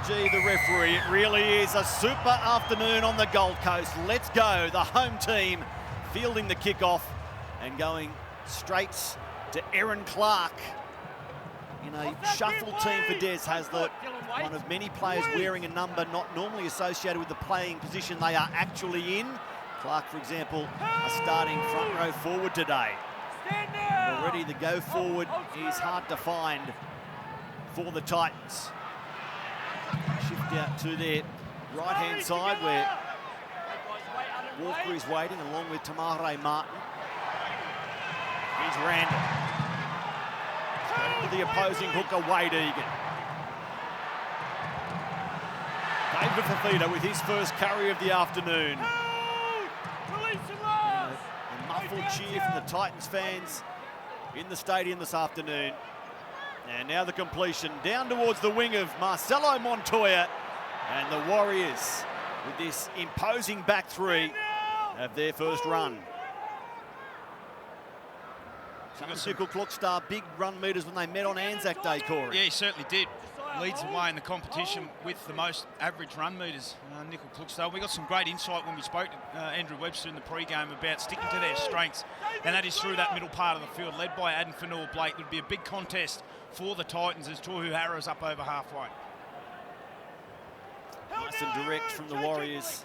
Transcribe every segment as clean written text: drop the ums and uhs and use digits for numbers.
G, the referee. It really is a super afternoon on the Gold Coast. Let's go. The home team fielding the kickoff and going straight to Aaron Clark. In a shuffle team for Des Hasler, one of many players wearing a number not normally associated with the playing position they are actually in. Clark, for example, a starting front row forward today. And already the go forward is hard to find for the Titans. Shift out to their right-hand side where Walker is waiting along with Tamare Martin. Here's Randall. Straight into the opposing hooker, Wade Egan. David Fafita with his first carry of the afternoon. A muffled cheer from the Titans fans in the stadium this afternoon. And now the completion down towards the wing of Marcelo Montoya, and the Warriors with this imposing back three have their first run. Nickel Clockstar, big run meters when they met on Anzac Day, Corey. Yeah, he certainly did. Leads the way in the competition with the most average run meters, Nickel Clockstar. We got some great insight when we spoke to Andrew Webster in the pre-game about sticking to their strengths, and that is through that middle part of the field, led by Adam Fanua-Blake. It would be a big contest for the Titans as Tohu Harrow's up over halfway. Nice and direct from the Warriors.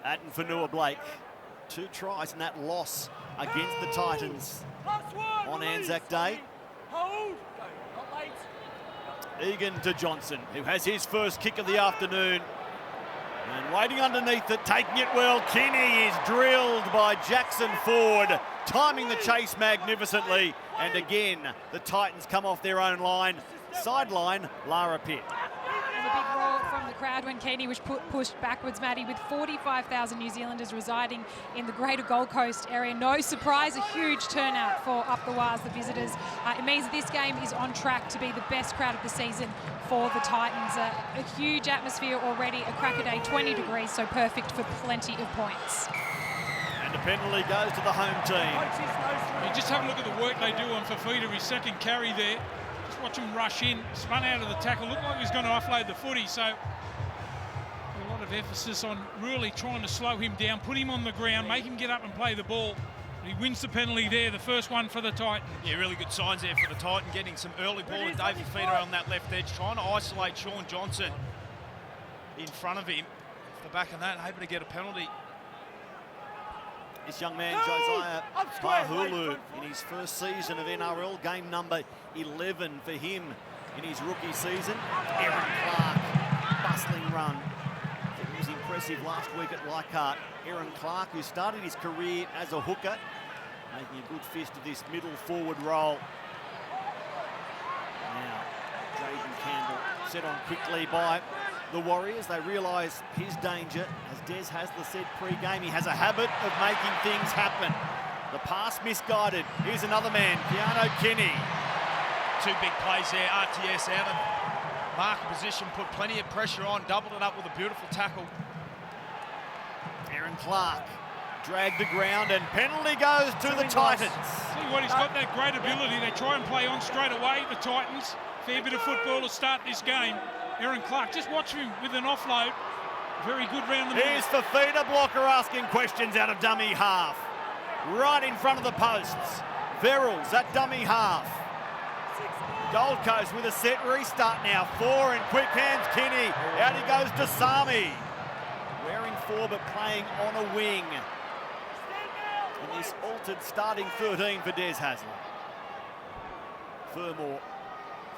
Adam Fanua-Blake, 2 tries in that loss against the Titans on Anzac Day. Egan to Johnson, who has his first kick of the afternoon. And waiting underneath it, taking it well, Kinney is drilled by Jackson Ford, timing the chase magnificently. And again, the Titans come off their own line. Sideline, Lara Pitt. And a big roar from the crowd when Keeney was pushed backwards, Maddie, with 45,000 New Zealanders residing in the greater Gold Coast area. No surprise, a huge turnout for Up the Waz, the visitors. It means that this game is on track to be the best crowd of the season for the Titans. A huge atmosphere already, a cracker day, 20 degrees, so perfect for plenty of points. And the penalty goes to the home team. You just have a look at the work they do on Fafita, his second carry there. Just watch him rush in, spun out of the tackle, looked like he was going to offload the footy, so a lot of emphasis on really trying to slow him down, put him on the ground, make him get up and play the ball. He wins the penalty there, the first one for the Titan. Yeah, really good signs there for the Titan, getting some early ball, and David Fafita on that left edge, trying to isolate Sean Johnson in front of him. Off the back of that, able to get a penalty. This young man, Josiah Pahulu, in his first season of NRL, game number 11 for him in his rookie season. Aaron Clark, bustling run. It was impressive last week at Leichhardt. Aaron Clark, who started his career as a hooker, making a good fist of this middle forward role. Now, Jaden Campbell set on quickly by the Warriors. They realise his danger. As Des Hasler said pre-game, he has a habit of making things happen. The pass misguided. Here's another man, Keanu Kinney. 2 big plays there, RTS out of marker position, put plenty of pressure on, doubled it up with a beautiful tackle. Aaron Clark dragged the ground, and penalty goes to the Titans. See what, he's got that great ability. They try and play on straight away, the Titans. Fair bit of football to start this game. Aaron Clark, just watch him with an offload. Very good round the middle. Here's Fafita Blocker asking questions out of dummy half. Right in front of the posts. Verrills at dummy half. Gold Coast with a set restart now. 4 in quick hands, Kinney. Out he goes to Sami. Wearing 4 but playing on a wing. In this altered starting 13 for Des Hasler. Furmore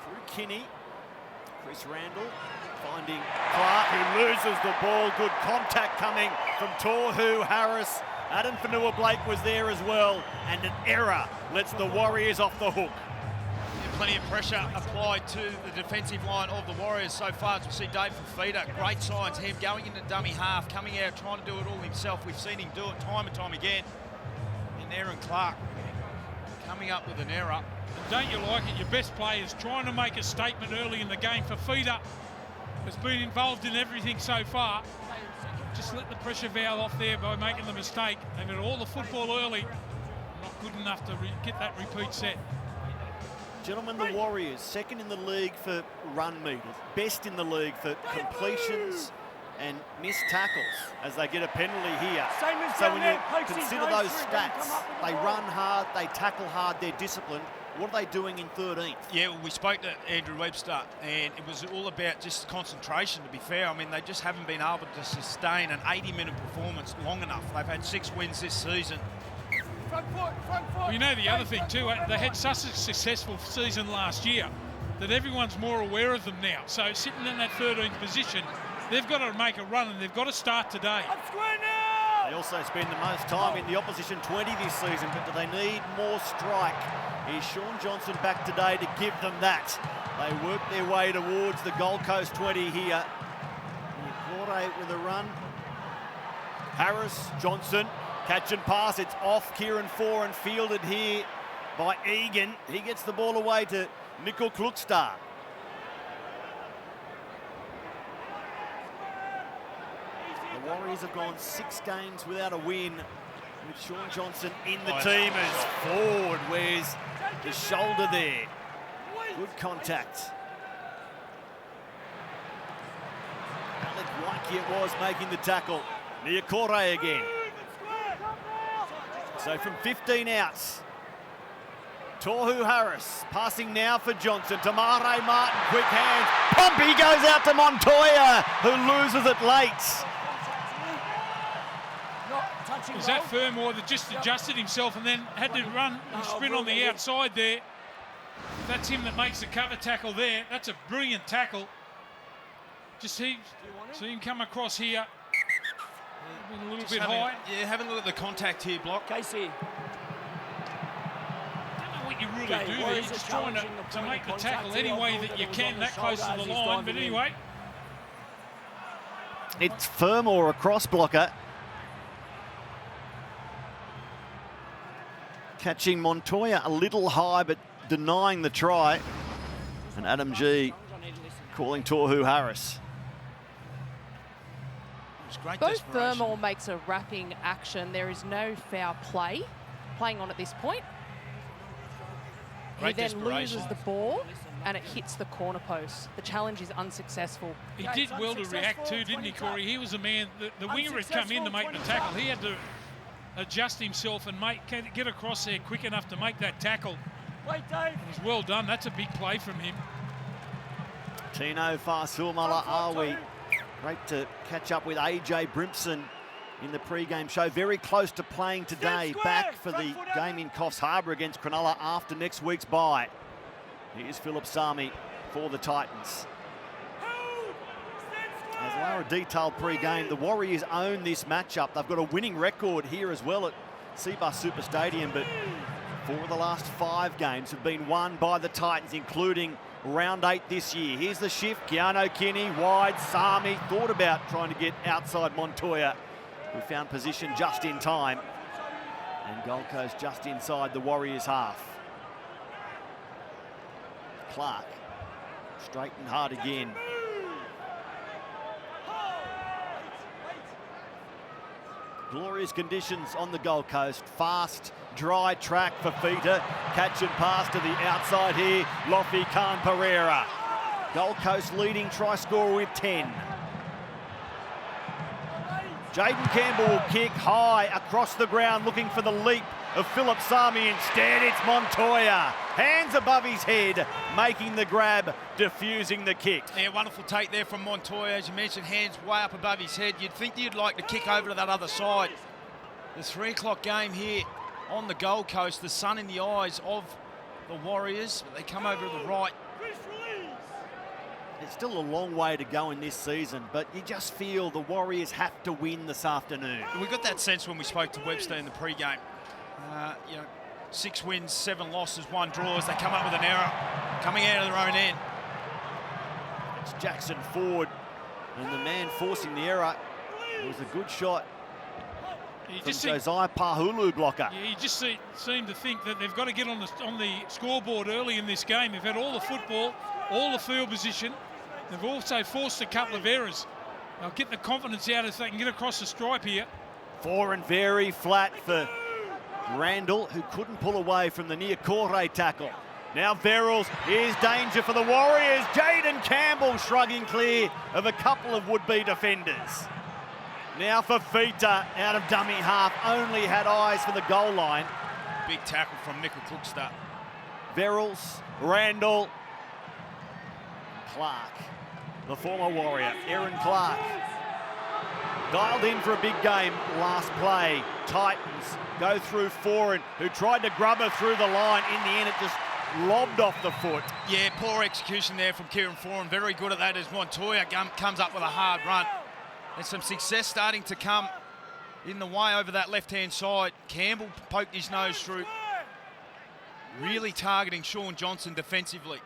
through Kinney. Chris Randall finding Clark, who loses the ball. Good contact coming from Tohu Harris. Adam Fanua-Blake was there as well, and an error lets the Warriors off the hook. Yeah, plenty of pressure applied to the defensive line of the Warriors so far. As we see Dave Fafita, great signs, him going into dummy half, coming out, trying to do it all himself. We've seen him do it time and time again. And Aaron Clark coming up with an error. Don't you like it? Your best player is trying to make a statement early in the game. Fafita has been involved in everything so far. Just let the pressure valve off there by making the mistake. They've got all the football early. Not good enough to get that repeat set. Gentlemen, the Warriors, second in the league for run meters, best in the league for completions and missed tackles as they get a penalty here. So when you consider those stats, they run hard, they tackle hard, they're disciplined. What are they doing in 13th? Yeah, well, we spoke to Andrew Webster, and it was all about just concentration, to be fair. I mean, they just haven't been able to sustain an 80-minute performance long enough. They've had 6 wins this season. Well, you know the other thing too, they had such a successful season last year that everyone's more aware of them now. So sitting in that 13th position, they've got to make a run and they've got to start today. They also spend the most time in the opposition 20 this season, but do they need more strike? Here's Sean Johnson back today to give them that. They work their way towards the Gold Coast 20 here. Corey with a run. Harris, Johnson, catch and pass. It's off Kieran Four and fielded here by Egan. He gets the ball away to Nickel Klukstar. The Warriors have gone 6 games without a win with Sean Johnson in the team as Ford wears the shoulder there. Good contact. Alec Waiki it was making the tackle. Niokore again. So from 15 outs, Tohu Harris passing now for Johnson. Tamare Martin, quick hands. Pompey goes out to Montoya, who loses it late. Is that Fermor that just adjusted himself and then had to run and sprint on the outside there? That's him that makes the cover tackle there. That's a brilliant tackle. Just see him come across here. A little bit high. Yeah, have a look at the contact here, Block. Casey. I don't know what you really do there. You're just trying to make the tackle any way that you can, that close to the line. But anyway. It's Fermor, a cross blocker. Catching Montoya a little high, but denying the try. And Adam G calling Tohu Harris. Both Fermor makes a wrapping action. There is no foul play playing on at this point. He then loses the ball and it hits the corner post. The challenge is unsuccessful. He did well to react too, didn't he, Corey? He was a man, the winger had come in to make the tackle. He had to adjust himself and get across there quick enough to make that tackle. It was well done. That's a big play from him. Tino Fasulmala Awi. Great to catch up with AJ Brimson in the pre-game show. Very close to playing today. Back for the game in Coffs Harbour against Cronulla after next week's bye. Here's Philip Sami for the Titans. As Lara detailed pre-game, the Warriors own this matchup. They've got a winning record here as well at Seabus Super Stadium, but 4 of the last 5 games have been won by the Titans, including round 8 this year. Here's the shift. Keano Kinney wide. Sami thought about trying to get outside Montoya, who found position just in time. And Gold Coast just inside the Warriors' half. Clark straight and hard again. Glorious conditions on the Gold Coast. Fast, dry track for Fita. Catch and pass to the outside here. Lofi Khan Pereira. Gold Coast leading try scorer with 10. Jaden Campbell will kick high across the ground looking for the leap of Philip Sami. Instead, it's Montoya. Hands above his head, making the grab, diffusing the kick. Yeah, wonderful take there from Montoya. As you mentioned, hands way up above his head. You'd think you'd like to kick over to that other side. The 3 o'clock game here on the Gold Coast. The sun in the eyes of the Warriors. But they come over to the right. It's still a long way to go in this season, but you just feel the Warriors have to win this afternoon. We got that sense when we spoke to Webster in the pre-game. 6 wins, 7 losses, 1 draw as they come up with an error coming out of their own end. It's Jackson Ford, and the man forcing the error. It was a good shot from Josiah Pahulu blocker. Yeah, you just seem to think that they've got to get on the scoreboard early in this game. They've had all the football, all the field position. They've also forced a couple of errors. They'll get the confidence out if they can get across the stripe here. 4 and very flat for Randall, who couldn't pull away from the Niokore tackle. Now Verrills, here's danger for the Warriors. Jaden Campbell shrugging clear of a couple of would-be defenders. Now for Fifita out of dummy half, only had eyes for the goal line. Big tackle from Nickel Cookster. Verrills, Randall, Clark, the former Warrior, Aaron Clark. Dialed in for a big game last play. Titans go through Foran, who tried to grub her through the line. In the end, it just lobbed off the foot. Yeah, poor execution there from Kieran Foran. Very good at that as Montoya comes up with a hard run. There's some success starting to come in the way over that left-hand side. Campbell poked his nose through, really targeting Sean Johnson defensively.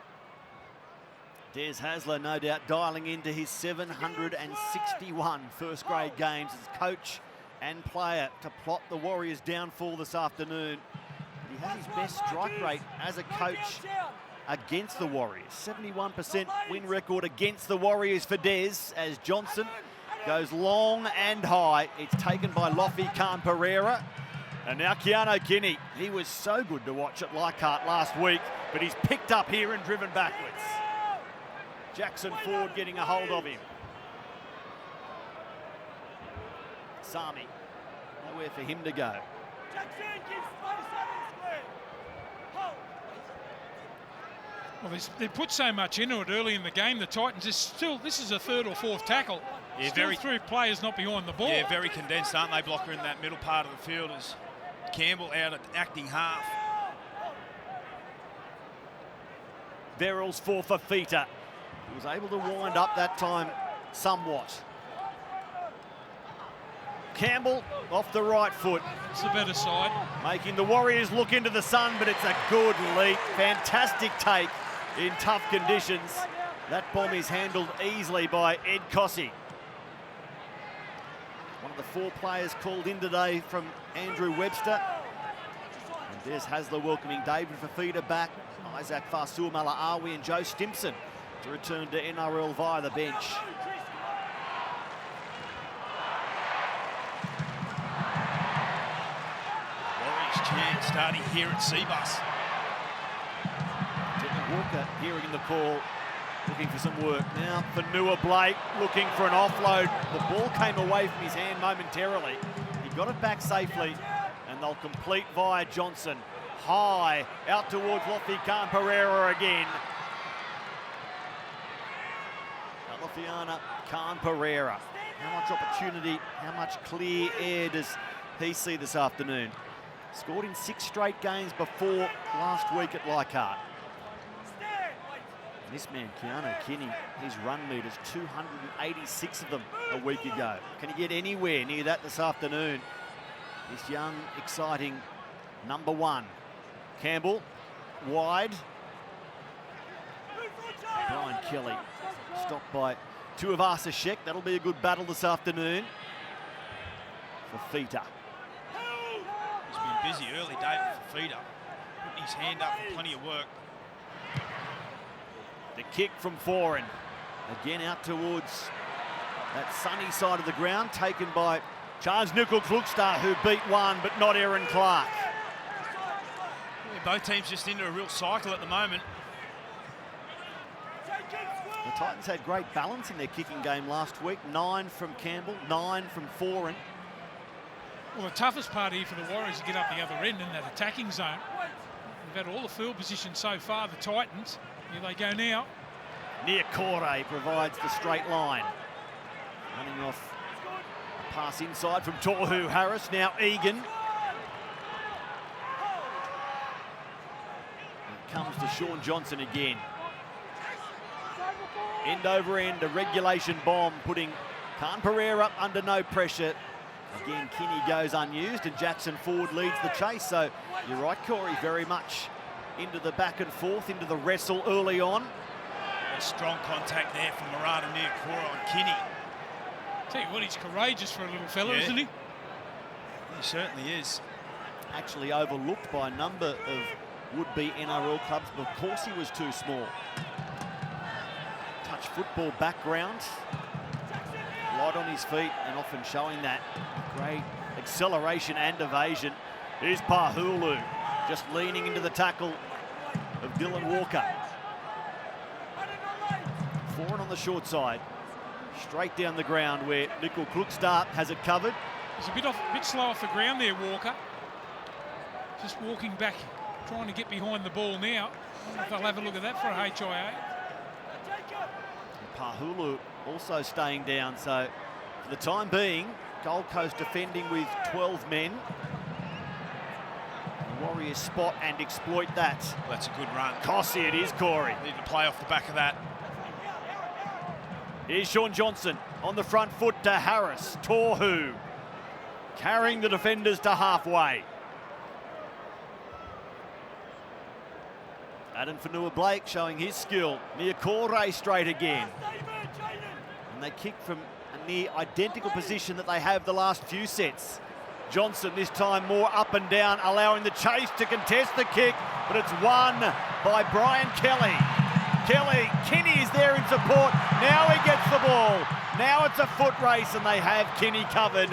Des Hasler, no doubt, dialing into his 761 first-grade games as coach and player to plot the Warriors' downfall this afternoon. But he has his best strike rate as a coach against the Warriors. 71% win record against the Warriors for Des, as Johnson goes long and high. It's taken by Lofi Khan Pereira. And now Keanu Kinney. He was so good to watch at Leichhardt last week, but he's picked up here and driven backwards. Jackson Ford getting a hold of him. Sami, nowhere for him to go. Well, they put so much into it early in the game. The Titans is still, this is a third or fourth tackle. Yeah, still very through players not behind the ball. Yeah, very condensed, aren't they, Blocker, in that middle part of the field as Campbell out at acting half. Verrills for Fifita. He was able to wind up that time somewhat. Campbell off the right foot. It's the better side. Making the Warriors look into the sun, but it's a good leap. Fantastic take in tough conditions. That bomb is handled easily by Ed Cossey. One of the 4 players called in today from Andrew Webster. And Des Hasler welcoming David Fifita back. Isaac Farsur-Malaawi and Joe Stimson to return to NRL via the bench. Warriors chant starting here at Seabus. Devin Walker hearing the call, looking for some work. Now for Nua Blake, looking for an offload. The ball came away from his hand momentarily. He got it back safely, and they'll complete via Johnson. High, out towards Lofi Khan Pereira again. Lafiana Khan Pereira. How much opportunity, how much clear air does he see this afternoon? Scored in 6 straight games before last week at Leichhardt. This man, Keanu Kinney, his run meters, 286 of them a week ago. Can he get anywhere near that this afternoon? This young, exciting number 1. Campbell, wide. Brian Kelly, stopped by Tuivasa Shek. That'll be a good battle this afternoon for Fifita. He's been busy early, David Fifita, putting his hand up for plenty of work. The kick from Foran, again out towards that sunny side of the ground, taken by Charles Nickel Klukstad, who beat one, but not Aaron Clark. Yeah, both teams just into a real cycle at the moment. The Titans had great balance in their kicking game last week. 9 from Campbell, 9 from Foran. Well, the toughest part here for the Warriors to get up the other end in that attacking zone. They've had all the field position so far, the Titans. Here they go now. Niokore provides the straight line. Running off a pass inside from Tohu Harris. Now Egan. It comes to Sean Johnson again. End over end, a regulation bomb, putting Khan Pereira up under no pressure. Again, Kinney goes unused and Jackson Ford leads the chase. So you're right, Corey, very much into the back and forth, into the wrestle early on. A strong contact there from Murata Niokore on Kinney. Tell you what, he's courageous for a little fella, isn't he? He certainly is. Actually overlooked by a number of would-be NRL clubs, but of course he was too small. Touch football background. Light on his feet and often showing that great acceleration and evasion. Here's Pahulu just leaning into the tackle of Dylan Walker. Foreign on the short side. Straight down the ground where Nickel Klukstad has it covered. He's a bit slow off the ground there, Walker. Just walking back, trying to get behind the ball now. I wonder if they'll have a look at that for a HIA. Pahulu also staying down, so for the time being, Gold Coast defending with 12 men. The Warriors spot and exploit that. Well, that's a good run. Cossey it is, Corey. Need to play off the back of that. Here's Sean Johnson on the front foot to Harris. Tohu carrying the defenders to halfway. Adam Fanua-Blake showing his skill. Niokore straight again. And they kick from a near identical position that they have the last few sets. Johnson this time more up and down, allowing the chase to contest the kick, but it's won by Brian Kelly. Kinney is there in support. Now he gets the ball. Now it's a foot race and they have Kinney covered.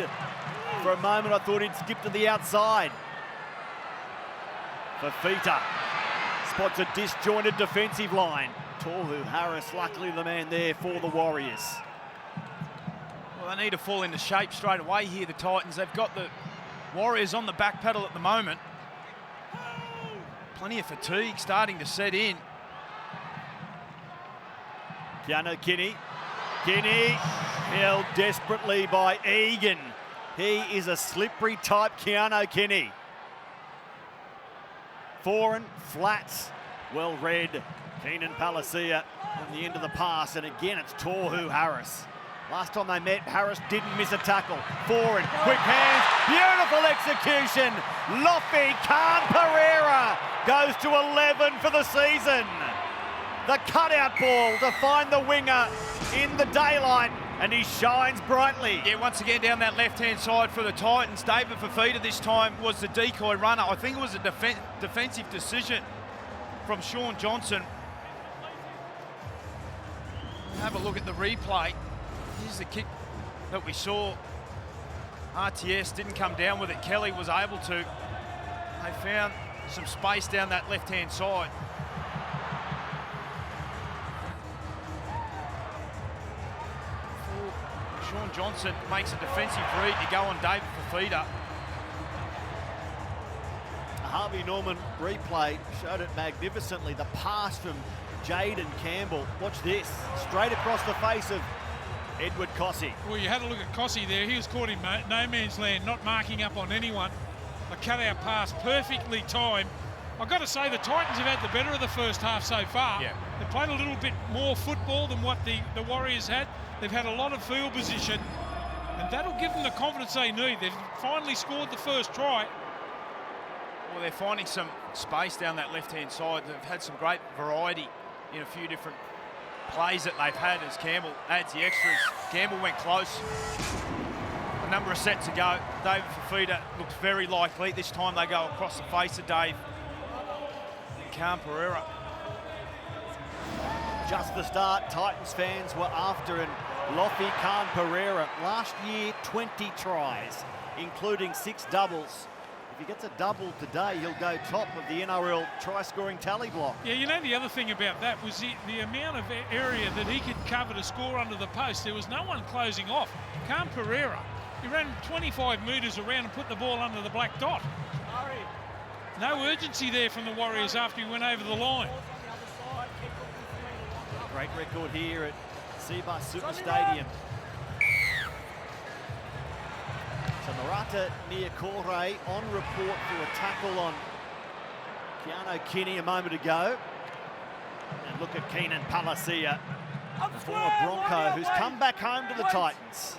For a moment I thought he'd skip to the outside. Fafita spots a disjointed defensive line. Tohu Harris, luckily the man there for the Warriors. Well, they need to fall into shape straight away here, the Titans. They've got the Warriors on the back pedal at the moment. Plenty of fatigue starting to set in. Keanu Kinney held desperately by Egan. He is a slippery type, Keanu Kinney. Foreign, flats, well read. Keenan Palacia on the end of the pass, and again it's Tohu Harris. Last time they met, Harris didn't miss a tackle. Foreign, quick hands, beautiful execution. Lofi Khan Pereira goes to 11 for the season. The cutout ball to find the winger in the daylight, and he shines brightly. Yeah, once again down that left-hand side for the Titans. David Fafita this time was the decoy runner. I think it was a defensive decision from Sean Johnson. Have a look at the replay. Here's the kick that we saw. RTS didn't come down with it. Kelly was able to. They found some space down that left-hand side. Sean Johnson makes a defensive read to go on David Fafita. Harvey Norman replay showed it magnificently. The pass from Jaden Campbell. Watch this. Straight across the face of Edward Cossey. Well, you had a look at Cossey there. He was caught in no man's land, not marking up on anyone. A cutout pass, perfectly timed. I've got to say, the Titans have had the better of the first half so far. Yeah. They've played a little bit more football than what the Warriors had. They've had a lot of field position, and that'll give them the confidence they need. They've finally scored the first try. Well, they're finding some space down that left-hand side. They've had some great variety in a few different plays that they've had as Campbell adds the extras. Campbell went close a number of sets ago. David Fafita looks very likely. This time they go across the face of Dave. And Khan Pereira. Just the start, Titans fans were after, and Lofi Khan Pereira, last year 20 tries, including 6 doubles. If he gets a double today, he'll go top of the NRL try-scoring tally block. Yeah, you know, the other thing about that was the amount of area that he could cover to score under the post. There was no one closing off. Khan Pereira, he ran 25 metres around and put the ball under the black dot. No urgency there from the Warriors after he went over the line. Great record here at Cbus Super Stadium. So Marata Niokore on report for a tackle on Keanu Kinney a moment ago. And look at Keenan Palacia, the former Bronco, who's come back home to the Titans.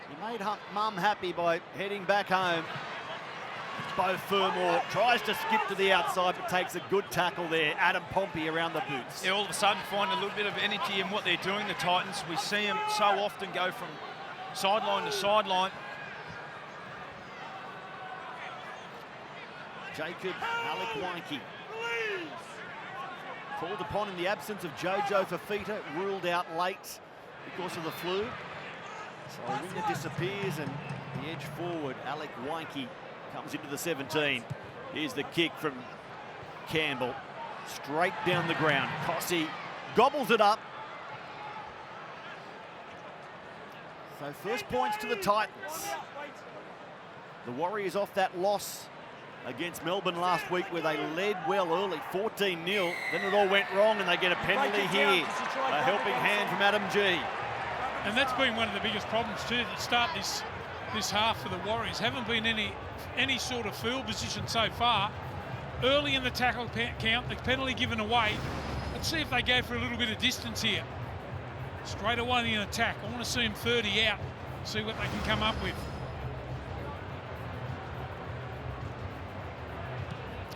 He made mum happy by heading back home. Bo Fermor tries to skip to the outside, but takes a good tackle there. Adam Pompey around the boots. Yeah, all of a sudden find a little bit of energy in what they're doing, the Titans. We see them so often go from sideline to sideline. Jacob Alekwinki. Called upon in the absence of Jojo Fafita, ruled out late because of the flu. So a winger disappears, and the edge forward, Alekwinki, comes into the 17. Here's the kick from Campbell. straight down the ground. Cossey gobbles it up. So first points to the Titans. The Warriors off that loss against Melbourne last week where they led well early, 14-0. Then it all went wrong and they get a penalty here. A helping hand from Adam G. And that's been one of the biggest problems too, to start this half for the Warriors. Haven't been any sort of field position so far. Early in the tackle count, the penalty given away. Let's see if they go for a little bit of distance here. Straight away in attack. I want to see them 30 out, see what they can come up with.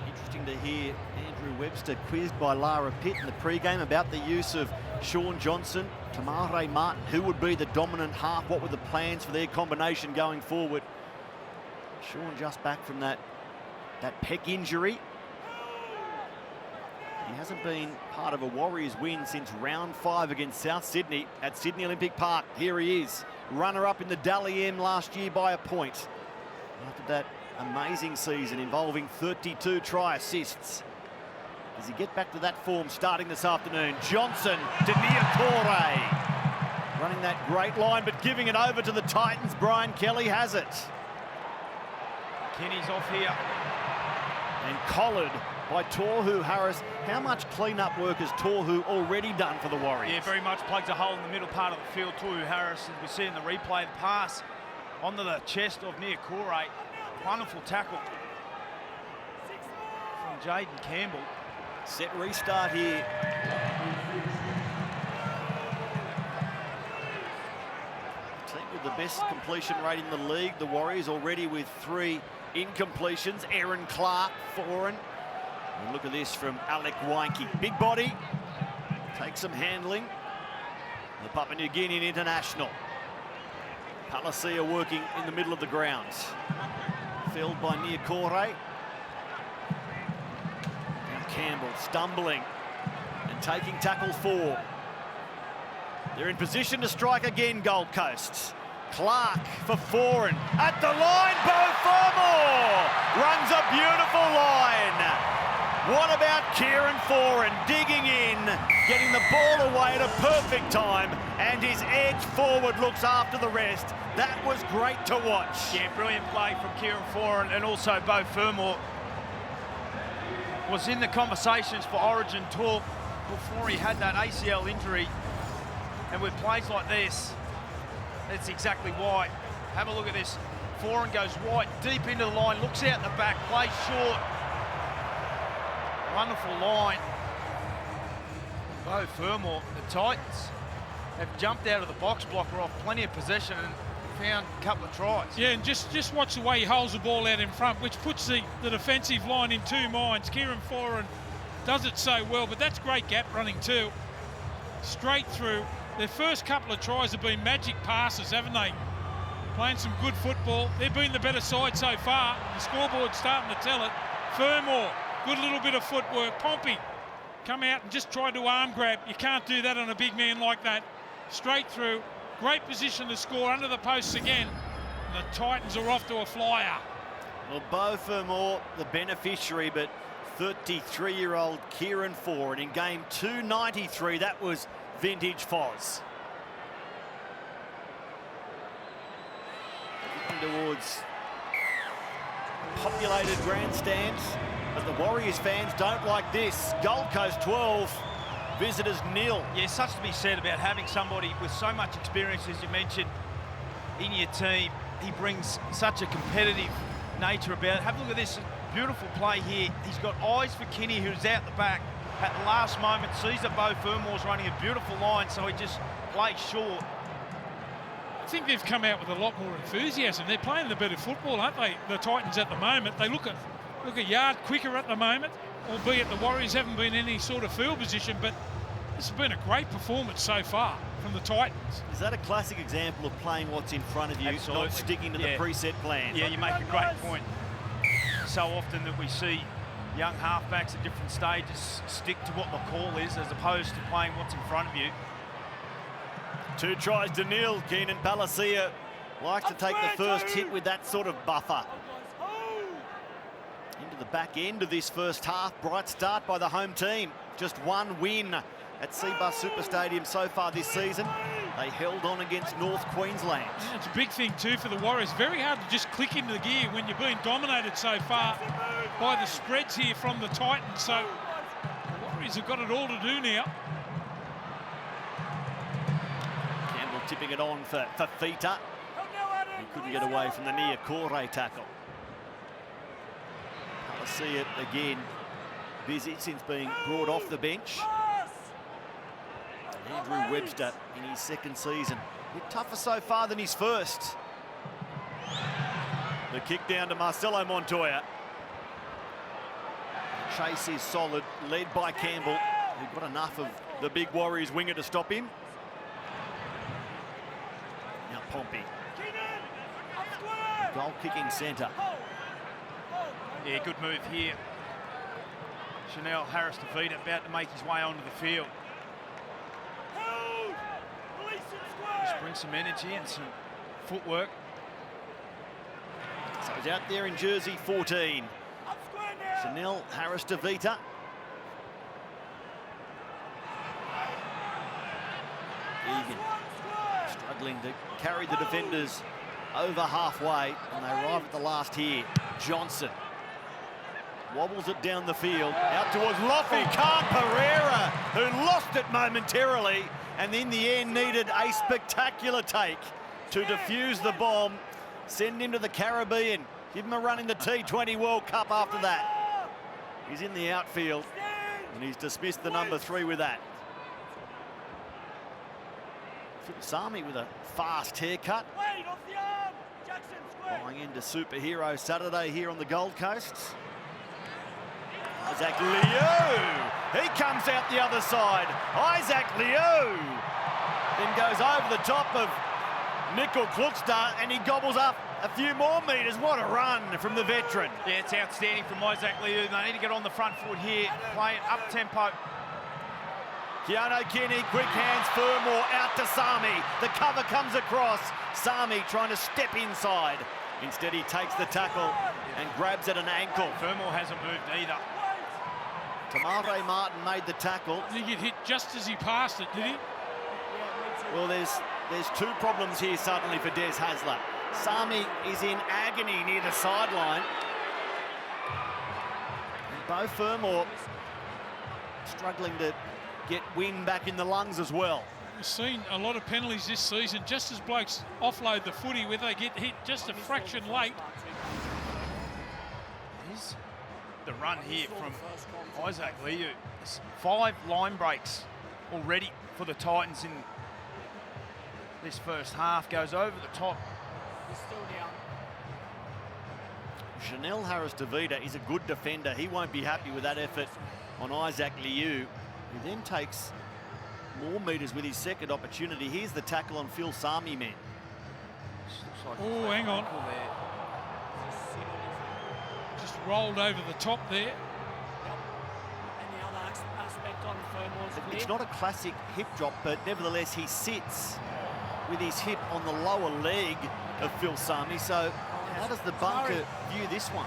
Interesting to hear Andrew Webster quizzed by Lara Pitt in the pre-game about the use of Sean Johnson, Tamare Martin. Who would be the dominant half? What were the plans for their combination going forward? Sean just back from that pec injury. He hasn't been part of a Warriors win since round 5 against South Sydney at Sydney Olympic Park. Here he is, runner-up in the Dally M last year by a point. After that amazing season involving 32 try assists. Does he get back to that form starting this afternoon? Johnson, Deniakore, running that great line, but giving it over to the Titans. Brian Kelly has it. Kenny's off here. And collared by Tohu Harris. How much clean-up work has Tohu already done for the Warriors? Yeah, very much plugs a hole in the middle part of the field. Tohu Harris, as we see in the replay, the pass onto the chest of Niakore. Wonderful tackle from Jaden Campbell. Set restart here. Team with the best completion rate in the league. The Warriors already with 3 incompletions. Aaron Clark, foreign. And look at this from Alec Weinke. Big body, takes some handling. The Papua New Guinea international. Palacia working in the middle of the grounds. Filled by Niakore. Now Campbell stumbling and taking tackle 4. They're in position to strike again, Gold Coast. Clark for foreign. At the line, Bo Fermor runs a beautiful line. What about Kieran Foran digging in, getting the ball away at a perfect time, and his edge forward looks after the rest. That was great to watch. Yeah, brilliant play from Kieran Foran, and also Bo Fermor was in the conversations for Origin talk before he had that ACL injury. And with plays like this, that's exactly why. Have a look at this. Foran goes right, deep into the line, looks out the back, plays short. Wonderful line. Bo Fermor, the Titans have jumped out of the box blocker off plenty of possession and found a couple of tries. Yeah, and just watch the way he holds the ball out in front, which puts the defensive line in 2 minds. Kieran Foran does it so well, but that's great gap running too. Straight through. Their first couple of tries have been magic passes, haven't they? Playing some good football. They've been the better side so far. The scoreboard's starting to tell it. Fermor, good little bit of footwork. Pompey, come out and just try to arm grab. You can't do that on a big man like that. Straight through. Great position to score under the posts again. And the Titans are off to a flyer. Well, Bo Fermor, the beneficiary, but 33-year-old Kieran Foran in game 293. That was vintage Foz. Looking towards populated grandstands, but the Warriors fans don't like this. Gold Coast 12, visitors 0. Yeah, such to be said about having somebody with so much experience, as you mentioned, in your team. He brings such a competitive nature about it. Have a look at this beautiful play here. He's got eyes for Kinney, who's out the back. At the last moment, sees that Bo Fermor's running a beautiful line, so he just plays short. I think they've come out with a lot more enthusiasm. They're playing the better football, aren't they? The Titans at the moment. They look a yard quicker at the moment, albeit the Warriors haven't been in any sort of field position, but this has been a great performance so far from the Titans. Is that a classic example of playing what's in front of you, Absolutely. not sticking to the preset plan? Yeah, you make a great point. So often that we see young halfbacks at different stages stick to what the call is as opposed to playing what's in front of you. 2 tries to 0. Keenan Palacia likes to take the first hit with that sort of buffer. Into the back end of this first half. Bright start by the home team. Just one win at Seabus Super Stadium so far this season. They held on against North Queensland. Yeah, it's a big thing too for the Warriors. Very hard to just click into the gear when you're being dominated so far by the spreads here from the Titans. So the Warriors have got it all to do now. Campbell tipping it on for Fifita. He couldn't get away from the near Corey tackle. I'll see it again. Busy since being brought off the bench. Andrew Webster in his second season. A bit tougher so far than his first. The kick down to Marcelo Montoya. The chase is solid, led by Campbell, who got enough of the big Warriors winger to stop him. Now Pompey. Goal kicking centre. Yeah, good move here. Chanel Harris-Tavita about to make his way onto the field. Just bring some energy and some footwork. So he's out there in jersey 14. Chanel Harris-Tavita. Egan struggling to carry the defenders over halfway, and they arrive at the last here. Johnson wobbles it down the field, out towards Lofi Khan Pereira, who lost it momentarily, and in the end needed a spectacular take to defuse the bomb, send him to the Caribbean, give him a run in the T20 World Cup after that. He's in the outfield, and he's dismissed the number 3 with that. Sami with a fast haircut. Going into Superhero Saturday here on the Gold Coast. Isaac Liu, he comes out the other side. Isaac Liu then goes over the top of Nickel Klukstad, and he gobbles up a few more metres. What a run from the veteran. Yeah, it's outstanding from Isaac Liu. They need to get on the front foot here, play it up tempo. Keanu Kenny, quick hands, Fermor out to Sami. The cover comes across. Sami trying to step inside. Instead, he takes the tackle and grabs at an ankle. Fermor hasn't moved either. Tamare Martin made the tackle. Did he get hit just as he passed it, did he? Well, there's 2 problems here suddenly for Des Hasler. Sami is in agony near the sideline. And Beau Fermor struggling to get wind back in the lungs as well. We've seen a lot of penalties this season, just as blokes offload the footy where they get hit just a fraction late. Here's the run here from Isaac Liu. 5 line breaks already for the Titans in this first half. Goes over the top. Chanel Harris-Tavita is a good defender. He won't be happy with that effort on Isaac Liu, who then takes more metres with his second opportunity. Here's the tackle on Phil Sami, man. Oh, hang on. Just rolled over the top there. It's not a classic hip drop, but nevertheless he sits with his hip on the lower leg of Phil Sami. So how does the bunker view this one?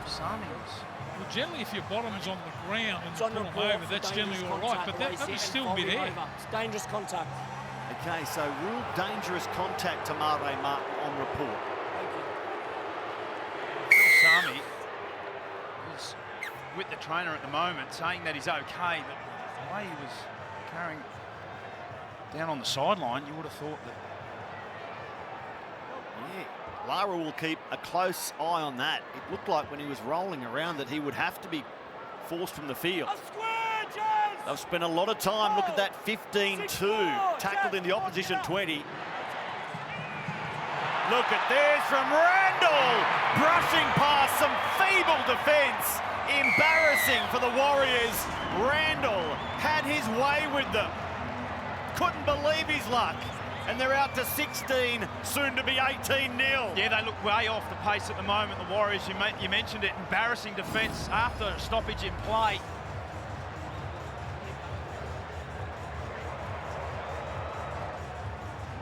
Sami. Well, generally, if your bottom's on the ground and you put them over, that's generally all right, but that would still be there. It's dangerous contact. Okay, so ruled dangerous contact to Mare Martin on report. Phil Sami is with the trainer at the moment, saying that he's okay, but the way he was carrying down on the sideline, you would have thought that. Yeah, Lara will keep a close eye on that. It looked like when he was rolling around that he would have to be forced from the field. They've spent a lot of time. Look at that 15-2, tackled in the opposition 20. Look at this from Randall, brushing past some feeble defence. Embarrassing for the Warriors. Randall had his way with them. Couldn't believe his luck. And they're out to 16, soon to be 18-0. Yeah, they look way off the pace at the moment, the Warriors. You mentioned it, embarrassing defence after a stoppage in play.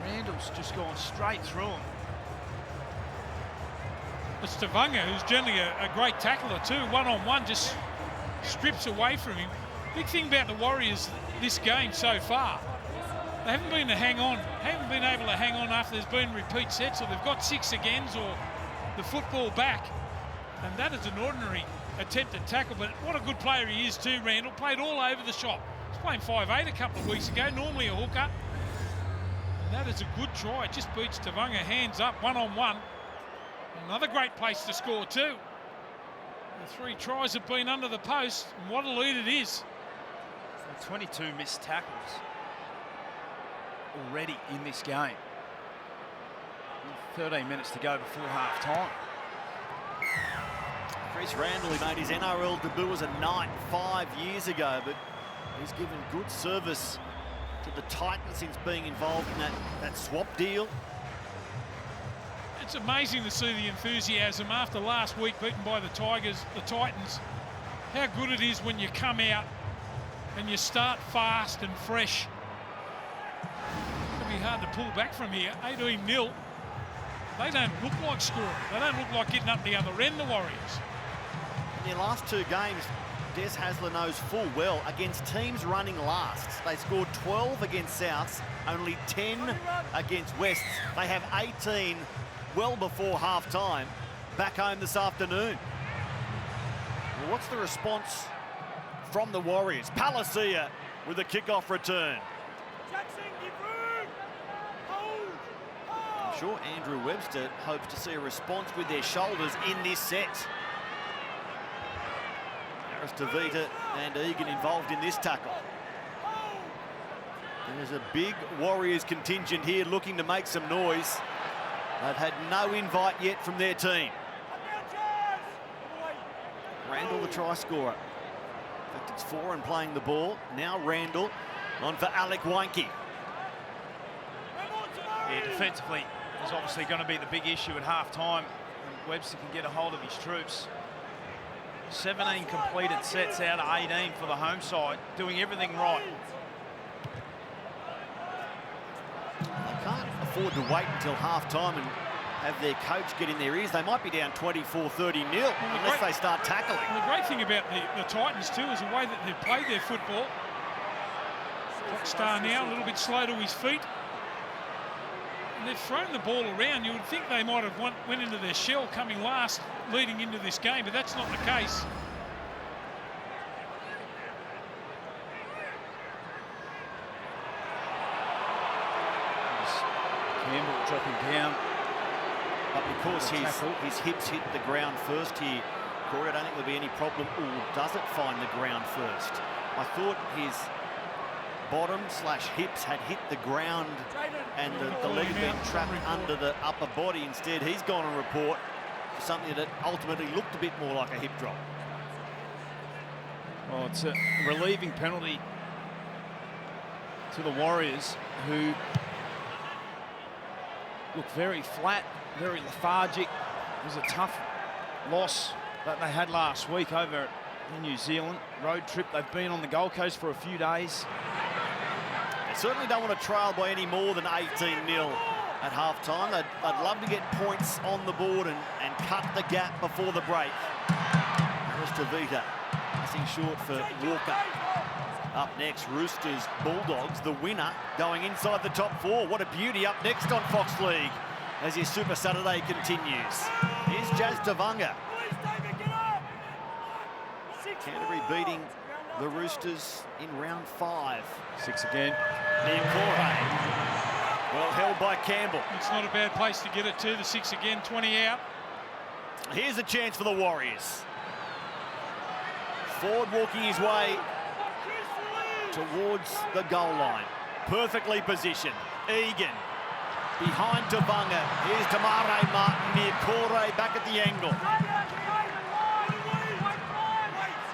Randall's just gone straight through him. It's Tavunga, who's generally a great tackler too. One-on-one, just strips away from him. Big thing about the Warriors this game so far, they haven't been able to hang on after there's been repeat sets, or they've got 6 agains or the football back. And that is an ordinary attempted tackle, but what a good player he is too, Randall. Played all over the shop. He was playing 5'8" a couple of weeks ago, normally a hooker. And that is a good try. It just beats Tavunga hands up, one-on-one. Another great place to score too. The 3 tries have been under the post, and what a lead it is. So 22 missed tackles already in this game. 13 minutes to go before half-time. Chris Randall, he made his NRL debut as a Knight 5 years ago, but he's given good service to the Titans since being involved in that swap deal. It's amazing to see the enthusiasm after last week beaten by the Titans, how good it is when you come out and you start fast and fresh. It'll be hard to pull back from here. 18-0. They don't look like scoring. They don't look like getting up the other end, the Warriors. In their last 2 games, Des Hasler knows full well, against teams running last. They scored 12 against Souths, only 10 against Wests. They have 18 well before half-time, back home this afternoon. Well, what's the response from the Warriors? Palacia with a kick-off return. I'm sure Andrew Webster hopes to see a response with their shoulders in this set. Tavita and Egan involved in this tackle. There's a big Warriors contingent here looking to make some noise. They've had no invite yet from their team. Randall, the try scorer. In fact, it's Foran playing the ball. Now Randall on for Alec Wanke. Yeah, defensively, is obviously going to be the big issue at half-time. Webster can get a hold of his troops. 17 completed sets out of 18 for the home side, doing everything right. They can't afford to wait until half-time and have their coach get in their ears. They might be down 24-30-0 unless they start tackling. And the great thing about the Titans too is the way that they've played their football. Star now a little bit slow to his feet. And they've thrown the ball around. You would think they might have went into their shell coming last leading into this game, but that's not the case. Campbell dropping down. But because his hips hit the ground first here, Corey, I don't think there'll be any problem. Or does it find the ground first? I thought his bottom/hips had hit the ground and the leg had been trapped under the upper body. Instead, he's gone on report for something that ultimately looked a bit more like a hip drop. Well, it's a relieving penalty to the Warriors, who look very flat, very lethargic. It was a tough loss that they had last week over in New Zealand. Road trip, they've been on the Gold Coast for a few days. They certainly don't want to trail by any more than 18-0 at half-time. They'd love to get points on the board and cut the gap before the break. There's Tavita, passing short for Walker. Up next, Roosters Bulldogs, the winner going inside the top 4. What a beauty up next on Fox League as your Super Saturday continues. Here's Jazz Tavunga. Canterbury beating the Roosters in round 5. 6 again. Niokore, well held by Campbell. It's not a bad place to get it to. The 6 again, 20 out. Here's a chance for the Warriors. Ford walking his way towards the goal line. Perfectly positioned. Egan behind Tavunga. Here's Tamare Martin. Niokore back at the angle.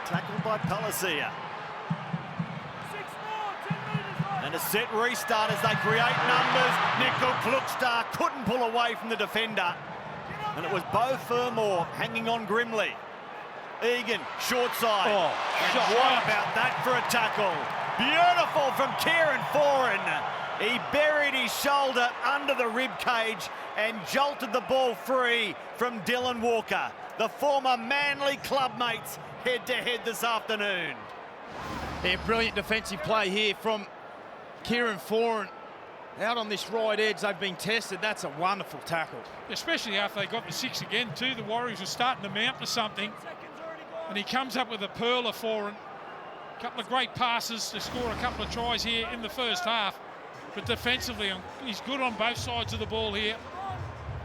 Tackled by Palacia. And a set restart as they create numbers. Nickel Klukstar couldn't pull away from the defender. And it was Beau Fermor hanging on grimly. Egan, short side. Oh, and what about that for a tackle? Beautiful from Kieran Foran. He buried his shoulder under the rib cage and jolted the ball free from Dylan Walker. The former Manly clubmates head-to-head this afternoon. Yeah, brilliant defensive play here from Kieran Foran. Out on this right edge, they've been tested. That's a wonderful tackle. Especially after they got the 6 again too. The Warriors were starting to mount to something. And he comes up with a pearler for him. A couple of great passes to score a couple of tries here in the first half. But defensively, he's good on both sides of the ball here.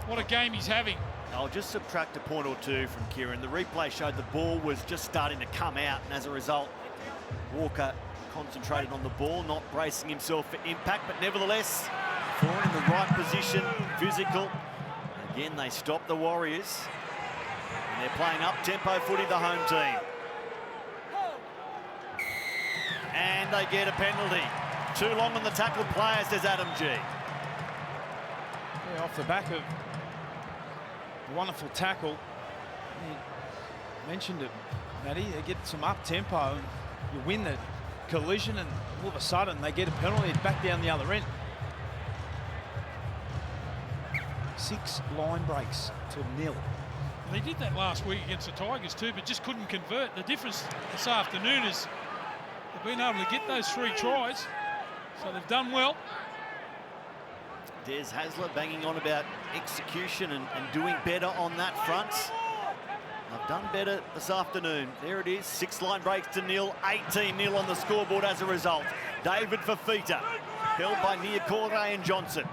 What a game he's having. I'll just subtract a point or two from Kieran. The replay showed the ball was just starting to come out, and as a result, Walker concentrated on the ball, not bracing himself for impact, but nevertheless, Foran in the right position, physical. Again, they stop the Warriors, and they're playing up-tempo footy, the home team. And they get a penalty. Too long on the tackled player, says Adam G. Yeah, off the back of a wonderful tackle. You mentioned it, Matty. They get some up-tempo, and you win the collision, and all of a sudden they get a penalty. It's back down the other end. 6 line breaks to 0. They did that last week against the Tigers too, but just couldn't convert. The difference this afternoon is they've been able to get those 3 tries, so they've done well. Des Hasler banging on about execution and doing better on that front. They've done better this afternoon. There it is, 6 line breaks to 0, 18-0 on the scoreboard as a result. David Fafita, held by Niokore and Johnson.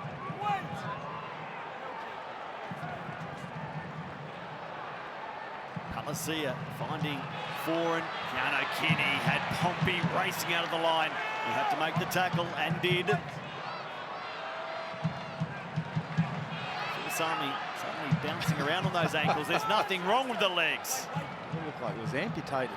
Palacia finding Foran. Keanu Kenny had Pompey racing out of the line. He had to make the tackle and did. Suddenly bouncing around on those ankles. There's nothing wrong with the legs. It looked like it was amputated.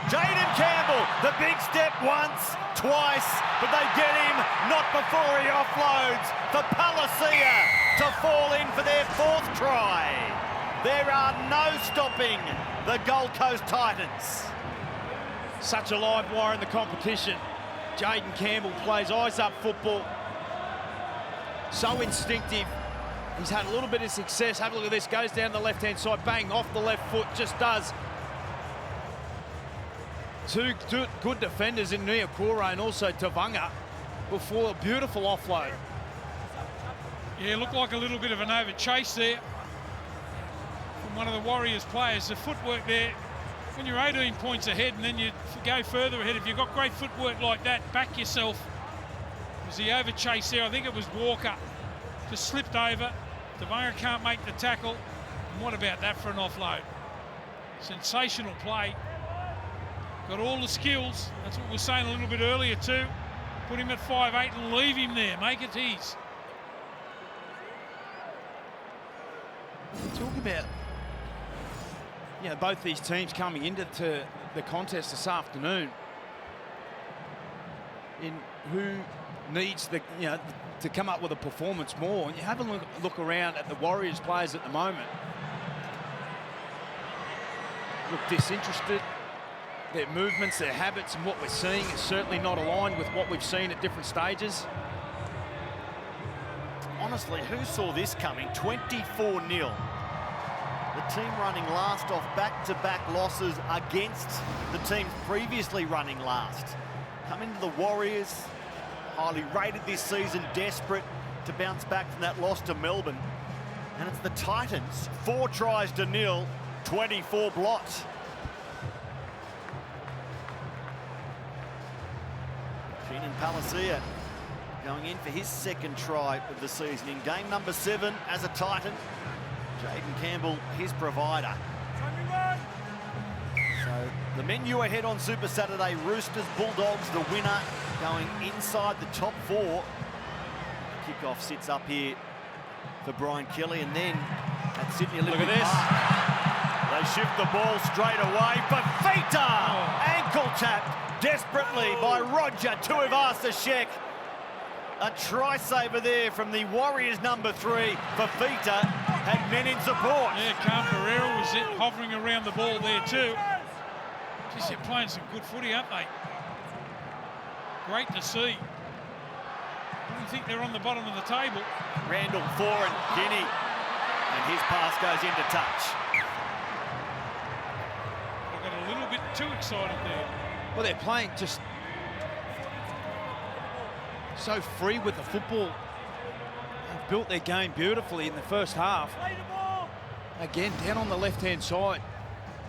Jaden Campbell, the big step once, twice, but they get him not before he offloads for Palacia to fall in for their 4th try. There are no stopping the Gold Coast Titans. Such a live wire in the competition. Jaden Campbell plays eyes-up football. So instinctive. He's had a little bit of success. Have a look at this. Goes down the left-hand side, bang, off the left foot, just does. 2 good defenders in Niokore and also Tavanga before a beautiful offload. Yeah, looked like a little bit of an over chase there from one of the Warriors players. The footwork there, when you're 18 points ahead and then you go further ahead, if you've got great footwork like that, back yourself. It was the over chase there. I think it was Walker. Just slipped over. Tavanga can't make the tackle. And what about that for an offload? Sensational play. Got all the skills. That's what we were saying a little bit earlier too. Put him at 5'8" and leave him there. Make it his. Talk about, you know, both these teams coming into the contest this afternoon in who needs the, you know, to come up with a performance more. And you have a look around at the Warriors players at the moment. Look disinterested. Their movements, their habits, and what we're seeing is certainly not aligned with what we've seen at different stages. Honestly, who saw this coming? 24-0. The team running last off back-to-back losses against the teams previously running last. Coming to the Warriors, highly rated this season, desperate to bounce back from that loss to Melbourne. And it's the Titans, 4 tries to 0, 24 blots. Keenan Palacia going in for his 2nd try of the season in game number 7 as a Titan. Jaden Campbell, his provider. So the menu ahead on Super Saturday, Roosters, Bulldogs, the winner going inside the top 4. Kickoff sits up here for Brian Kelly, and then at Sydney Olympic Park, they shift the ball straight away. Fafita, ankle tapped desperately by Roger Tuivasa-Sheck. A try saver there from the Warriors number 3. Fafita had men in support. Yeah, Cam Pereira was hovering around the ball there too. Just they're playing some good footy, aren't they? Great to see. I don't think they're on the bottom of the table. Randall for and Guinea. And his pass goes into touch. They got a little bit too excited there. Well, they're playing just so free with the football. They've built their game beautifully in the first half. Again, down on the left-hand side,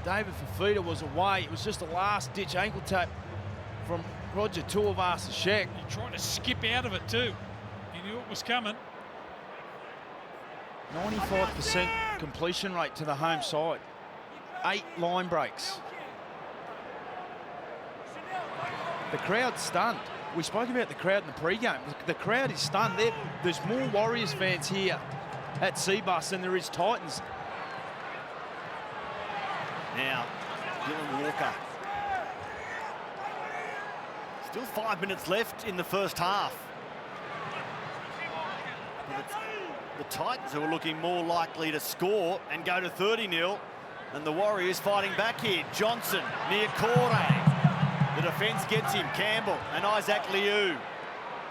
David Fafita was away. It was just a last-ditch ankle tap from Roger Tuivasa-Sheck. He tried to skip out of it too. He knew it was coming. 95% completion rate to the home side. 8 line breaks. The crowd's stunned. We spoke about the crowd in the pre-game. The crowd is stunned. There's more Warriors fans here at Seabus than there is Titans. Now, Dylan Walker. Still 5 minutes left in the first half. But it's the Titans who are looking more likely to score and go to 30-0 than the Warriors fighting back here. Johnson, near Corey. The defence gets him. Campbell and Isaac Liu.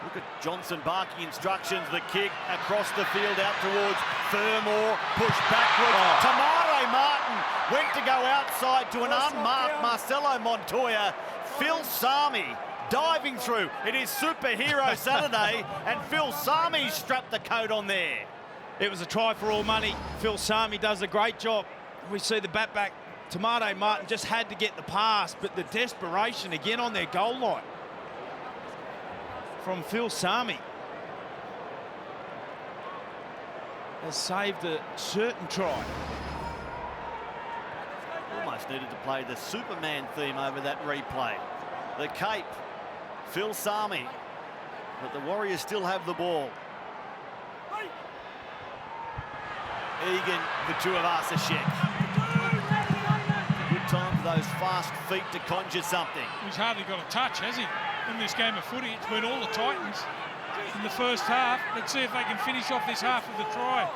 Look at Johnson barking instructions. The kick across the field out towards Furmore. Push backwards. Tamare Martin went to go outside to an unmarked Marcelo Montoya. Phil Sami diving through. It is Superhero Saturday, and Phil Sami strapped the coat on there. It was a try for all money. Phil Sami does a great job. We see the back. Tamare Martin just had to get the pass, but the desperation again on their goal line from Phil Sami has saved a certain try. Almost needed to play the Superman theme over that replay. The Cape, Phil Sami, but the Warriors still have the ball. Egan for Tuivasa-Sheck. Good time for those fast feet to conjure something. He's hardly got a touch, has he, in this game of footy? It's been all the Titans in the first half. Let's see if they can finish off this half of the try.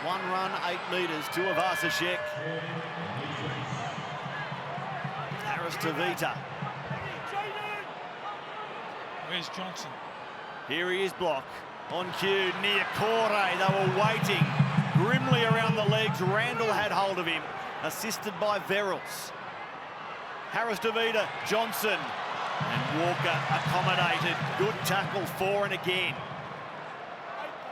1 run, 8 metres, Tuivasa-Sheck. Harris Tavita. Where's Johnson? Here he is, block. On cue, near Corey. They were waiting. Grimly around the legs. Randall had hold of him. Assisted by Verrills. Harris Tavita, Johnson. And Walker accommodated. Good tackle for and again.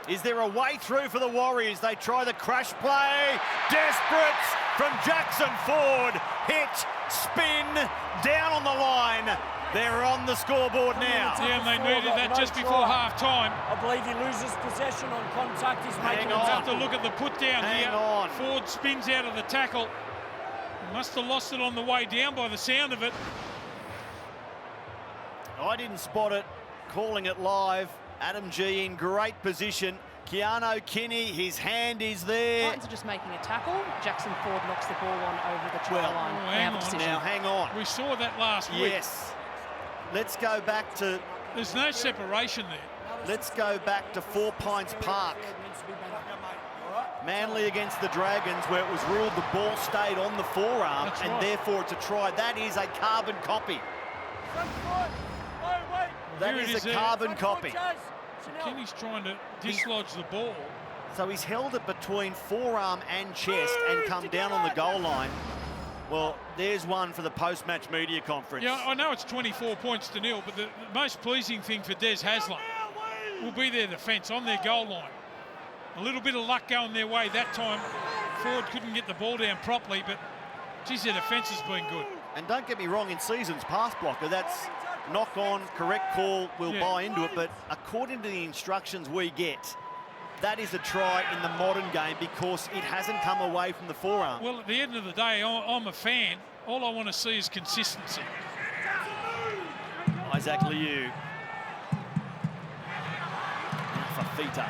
Is there a way through for the Warriors? They try the crash play. Desperate from Jackson Ford. Hit, spin, down on the line. They're on the scoreboard now. Yeah, and they needed that just before half-time. I believe he loses possession on contact. He's making We'll have to look at the put down here. On. Ford spins out of the tackle. He must have lost it on the way down by the sound of it. I didn't spot it. Calling it live. Adam G in great position. Keanu Kinney, his hand is there. Titans are just making a tackle. Jackson Ford knocks the ball on over the try line. Now hang on. We saw that last week. Yes. Let's go back to... There's no separation there. Let's go back to 4 Pines Park. Manly against the Dragons, where it was ruled the ball stayed on the forearm, That's and right. therefore it's a try. That is a carbon copy. That Here it is a there. carbon copy. Kenny's trying to dislodge the ball. So he's held it between forearm and chest and come down on the goal line. Well, there's one for the post-match media conference. Yeah, I know it's 24 points to nil, but the most pleasing thing for Des Haslam will be their defence on their goal line. A little bit of luck going their way that time. Ford couldn't get the ball down properly, but geez, their defence has been good. And don't get me wrong, in seasons past, Blocker, that's knock on, correct call, we'll buy into it, but according to the instructions we get, that is a try in the modern game because it hasn't come away from the forearm. Well, at the end of the day, I'm a fan. All I want to see is consistency. Isaac Liu. Fafita.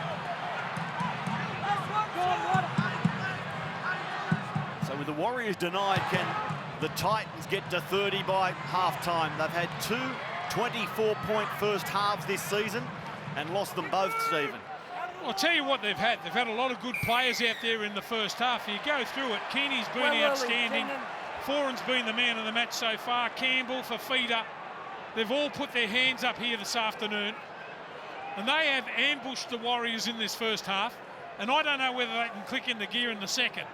So with the Warriors denied, can the Titans get to 30 by half-time? They've had 2 24-point first halves this season and lost them both, Stephen. I'll tell you what they've had. They've had a lot of good players out there in the first half. You go through it. Keeney's been outstanding. Foran's been the man of the match so far. Campbell, Fafita. They've all put their hands up here this afternoon, and they have ambushed the Warriors in this first half, and I don't know whether they can click into gear in the second.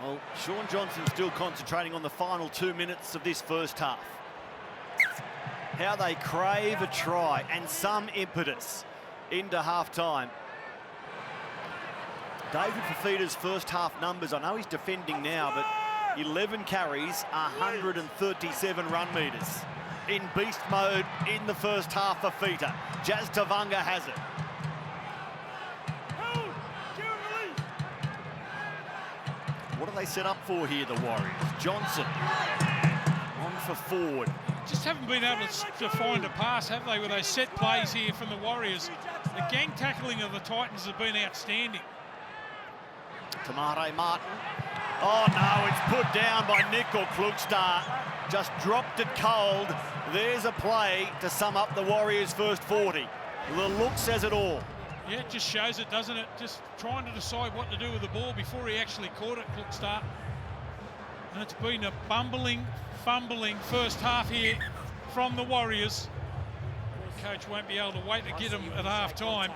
Well, Sean Johnson's still concentrating on the final 2 minutes of this first half. How they crave a try and some impetus into half-time. David Fafita's first half numbers, I know he's defending now, but 11 carries, 137 run metres. In beast mode in the first half, Fafita. Jazz Tavanga has it. What do they set up for here, the Warriors? Johnson on for Ford. Just haven't been able to find a pass, have they, with those set plays here from the Warriors. The gang tackling of the Titans has been outstanding. Tamare Martin. Oh no, it's put down by Nickel Klugstad. Just dropped it cold. There's a play to sum up the Warriors' first 40. The look says it all. Yeah, it just shows it, doesn't it? Just trying to decide what to do with the ball before he actually caught it, Klugstad. And it's been a bumbling, fumbling first half here from the Warriors. The coach won't be able to wait to get him at half-time.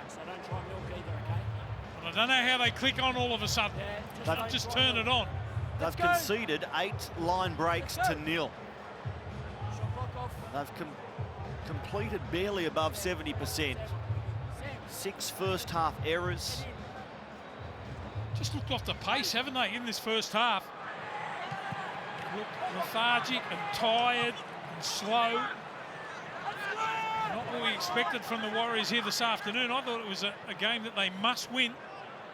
I don't know how they click on all of a sudden. They've just turned it on. They've conceded 8 line breaks to 0. They've completed barely above 70%. 6 first half errors. Just looked off the pace, haven't they, in this first half? Looked lethargic and tired and slow. Not what we expected from the Warriors here this afternoon. I thought it was a game that they must win.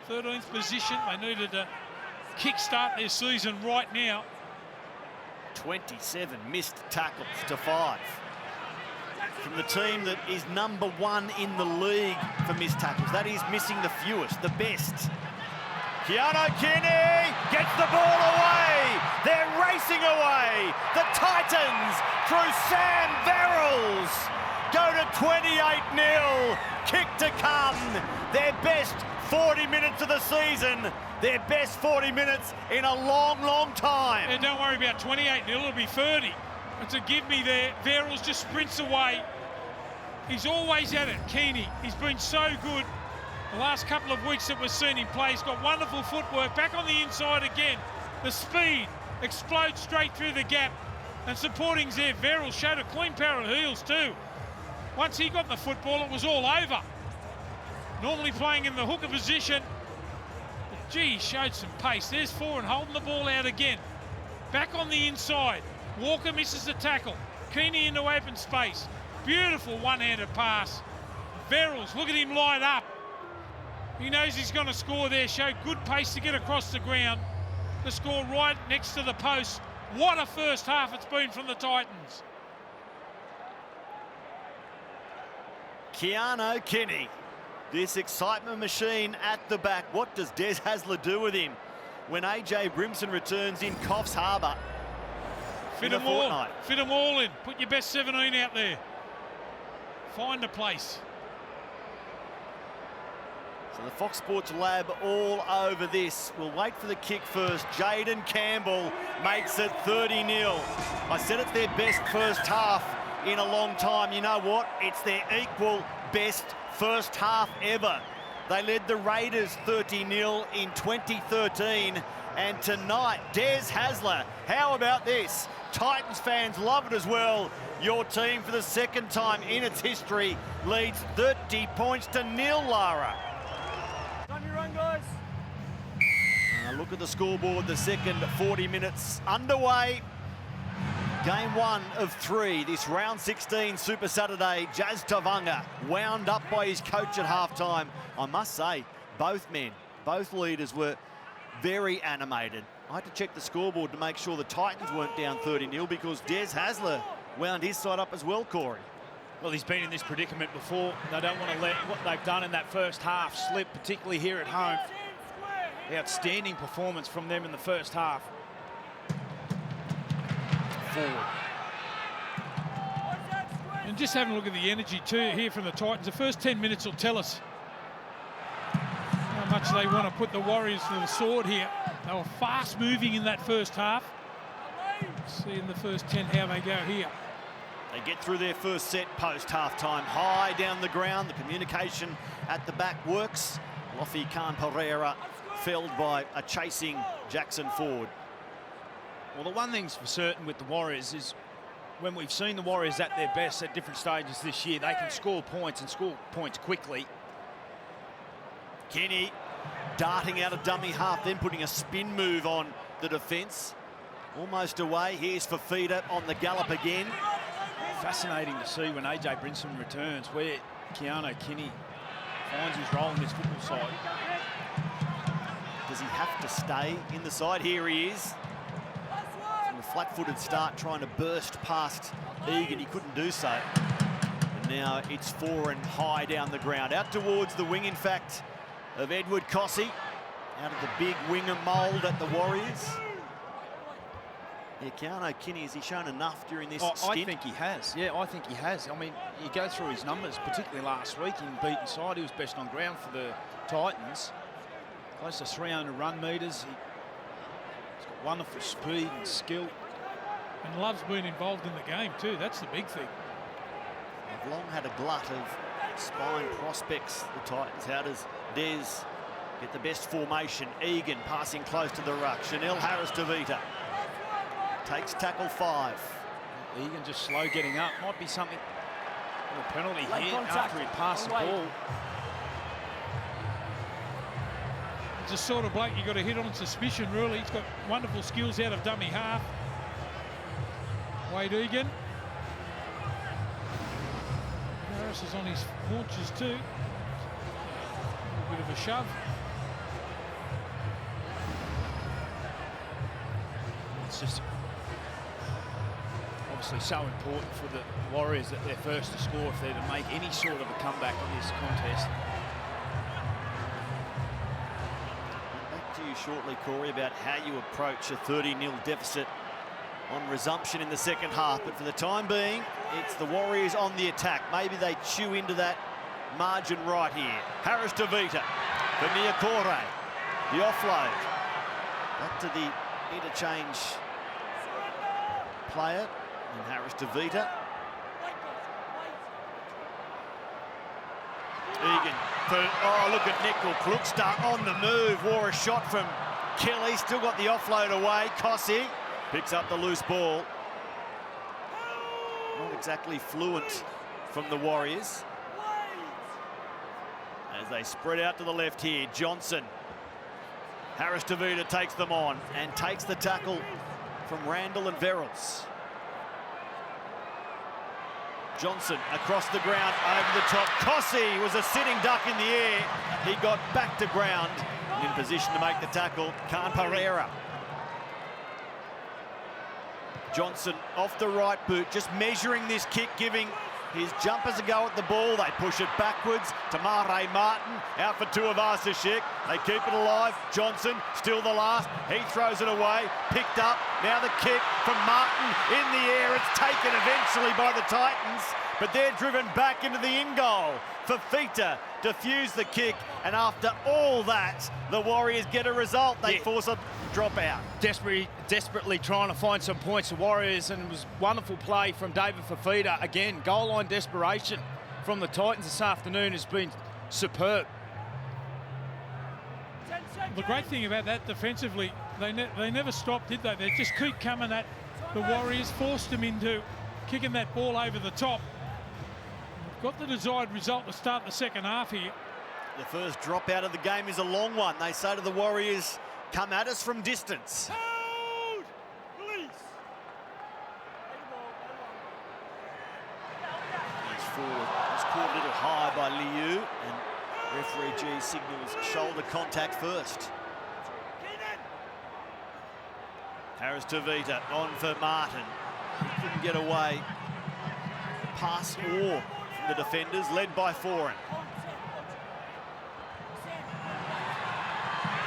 13th position. They needed to kickstart their season right now. 27 missed tackles to 5. From the team that is number 1 in the league for missed tackles. That is missing the fewest, the best. Keanu Kinney gets the ball away. They're racing away. The Titans, through Sam Verrills, go to 28-0. Kick to come. Their best 40 minutes of the season. Their best 40 minutes in a long, long time. And don't worry about 28-0, it'll be 30. It's a give me there. Verrills just sprints away. He's always at it, Keeney. He's been so good the last couple of weeks that we've seen him play. He's got wonderful footwork. Back on the inside again. The speed explodes straight through the gap. And supporting's there. Verrills showed a clean pair of heels too. Once he got the football, it was all over. Normally playing in the hooker position. But gee, he showed some pace. There's Foran holding the ball out again. Back on the inside. Walker misses the tackle. Keeney into open space. Beautiful one-handed pass. Verrills, look at him line up. He knows he's going to score there. Showed good pace to get across the ground. The score right next to the post. What a first half it's been from the Titans. Keanu Kinney, this excitement machine at the back. What does Des Hasler do with him when AJ Brimson returns in Coffs Harbour? Fit them all in. Put your best 17 out there. Find a place. So the Fox Sports Lab all over this. We'll wait for the kick first. Jaden Campbell makes it 30-0. I said it's their best first half in a long time. You know what? It's their equal best first half ever. They led the Raiders 30-0 in 2013. And tonight, Des Hasler, how about this? Titans fans love it as well. Your team, for the second time in its history, leads 30 points to 0, Lara. On your run, guys. Look at the scoreboard, the second 40 minutes underway. Game 1 of 3, this round 16 Super Saturday. Jazz Tavanga wound up by his coach at halftime. I must say, both men, both leaders were very animated. I had to check the scoreboard to make sure the Titans weren't down 30-0 because Des Hasler wound his side up as well, Corey. Well, he's been in this predicament before. They don't want to let what they've done in that first half slip, particularly here at home. Outstanding performance from them in the first half. Forward. And just having a look at the energy too here from the Titans. The first 10 minutes will tell us how much they want to put the Warriors to the sword here. They were fast moving in that first half. Let's see in the first 10 how they go here. They get through their first set post half-time. High down the ground, the communication at the back works. Lofi Khan Pereira felled by a chasing Jackson Ford. Well, the one thing's for certain with the Warriors is when we've seen the Warriors at their best at different stages this year, they can score points and score points quickly. Kenny darting out of dummy half, then putting a spin move on the defence. Almost away. Here's Fafita on the gallop again. Fascinating to see when AJ Brinson returns where Keano Kenny finds his role in this football side. Does he have to stay in the side? Here he is. From a flat-footed start, trying to burst past Egan. He couldn't do so. And now it's Foran high down the ground. Out towards the wing, in fact, of Edward Cossey. Out of the big winger mould at the Warriors. Yeah, Keano Kenny, has he shown enough during this stint? I think he has. Yeah, I think he has. I mean, you go through his numbers, particularly last week in beaten side. He was best on ground for the Titans. Close to 300 run metres. He's got wonderful speed and skill. And loves being involved in the game too. That's the big thing. They've long had a glut of spine prospects, the Titans. How does Des get the best formation? Egan passing close to the ruck. Chanel Harris-Tavita takes tackle 5. Egan just slow getting up. Might be something of a penalty here contact. after he passed the ball. He's the sort of bloke you got to hit on suspicion, really. He's got wonderful skills out of dummy half. Wade Egan. Harris is on his haunches too. A bit of a shove. It's just obviously so important for the Warriors that they're first to score if they're to make any sort of a comeback on this contest. Back to you shortly, Corey, about how you approach a 30-0 deficit on resumption in the second half. But for the time being, it's the Warriors on the attack. Maybe they chew into that margin right here. Harris-Tavita for Niokore. The offload. Back to the interchange player. And Harris-Tavita. Egan for, oh, look at Nickel Klukstad on the move. Wore a shot from Kelly. Still got the offload away. Cossey picks up the loose ball. Not exactly fluent from the Warriors. As they spread out to the left here, Johnson. Harris-Tavita takes them on and takes the tackle from Randall and Verrills. Johnson across the ground, over the top. Cossey was a sitting duck in the air. He got back to ground and in position to make the tackle. Khan Pereira. Johnson off the right boot, just measuring this kick, giving his jumpers a go at the ball. They push it backwards to Mare Martin, out for Tuivasa-Sheck. They keep it alive. Johnson, still the last. He throws it away, picked up. Now the kick from Martin in the air. It's taken eventually by the Titans, but they're driven back into the in-goal. Fafita defused the kick, and after all that, the Warriors get a result. They force a dropout. Desperately trying to find some points, the Warriors, and it was wonderful play from David Fafita. Again, goal line desperation from the Titans this afternoon has been superb. The great thing about that defensively, they never stopped, did they? They just keep coming at the Warriors, forced them into kicking that ball over the top. Got the desired result to start the second half here. The first drop out of the game is a long one. They say to the Warriors, come at us from distance. Hold! Release! He's forward. He's caught a little high by Liu, and referee G signals shoulder contact first. Harris-Tavita on for Martin. He couldn't get away. Pass or from the defenders, led by Foran.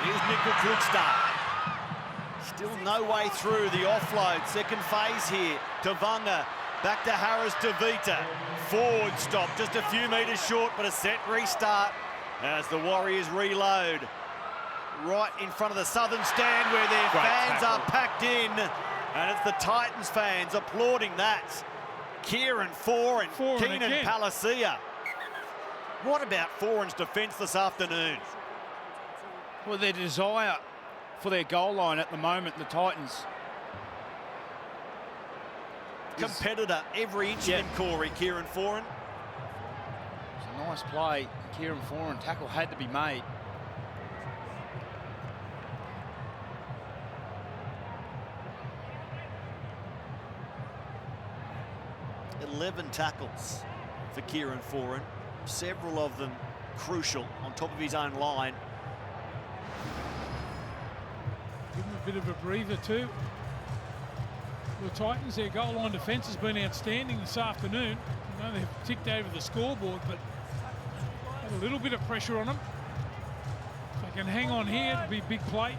Here's Nickel Klukstad. Still no way through the offload. Second phase here. Tavanga back to Harris-Tavita. Forward stop, just a few metres short, but a set restart as the Warriors reload. Right in front of the southern stand where their fans are packed in. And it's the Titans fans applauding that. Kieran Foran, Keenan again. Palacia. What about Foran's defence this afternoon? Well, their desire for their goal line at the moment, the Titans. Competitor every inch of him, Corey, Kieran Foran. It's a nice play. Kieran Foran, tackle had to be made. "11 tackles for Kieran Foran, several of them crucial on top of his own line. Give them a bit of a breather too. The Titans, their goal line defence has been outstanding this afternoon. I know they've ticked over the scoreboard, but had a little bit of pressure on them. If they can hang on here, it'll be a big play.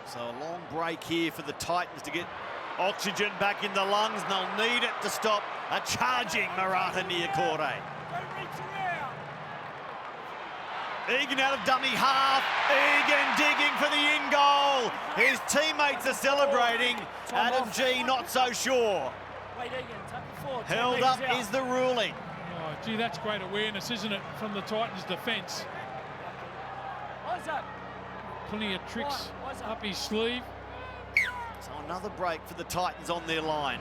So a long break here for the Titans to get oxygen back in the lungs, and they'll need it to stop a charging Marata Niokore. Egan out of dummy half. Egan digging for the in goal. His teammates are celebrating. Adam G not so sure. Held up is the ruling. Oh, gee, that's great awareness, isn't it, from the Titans' defence? Plenty of tricks up his sleeve. So another break for the Titans on their line.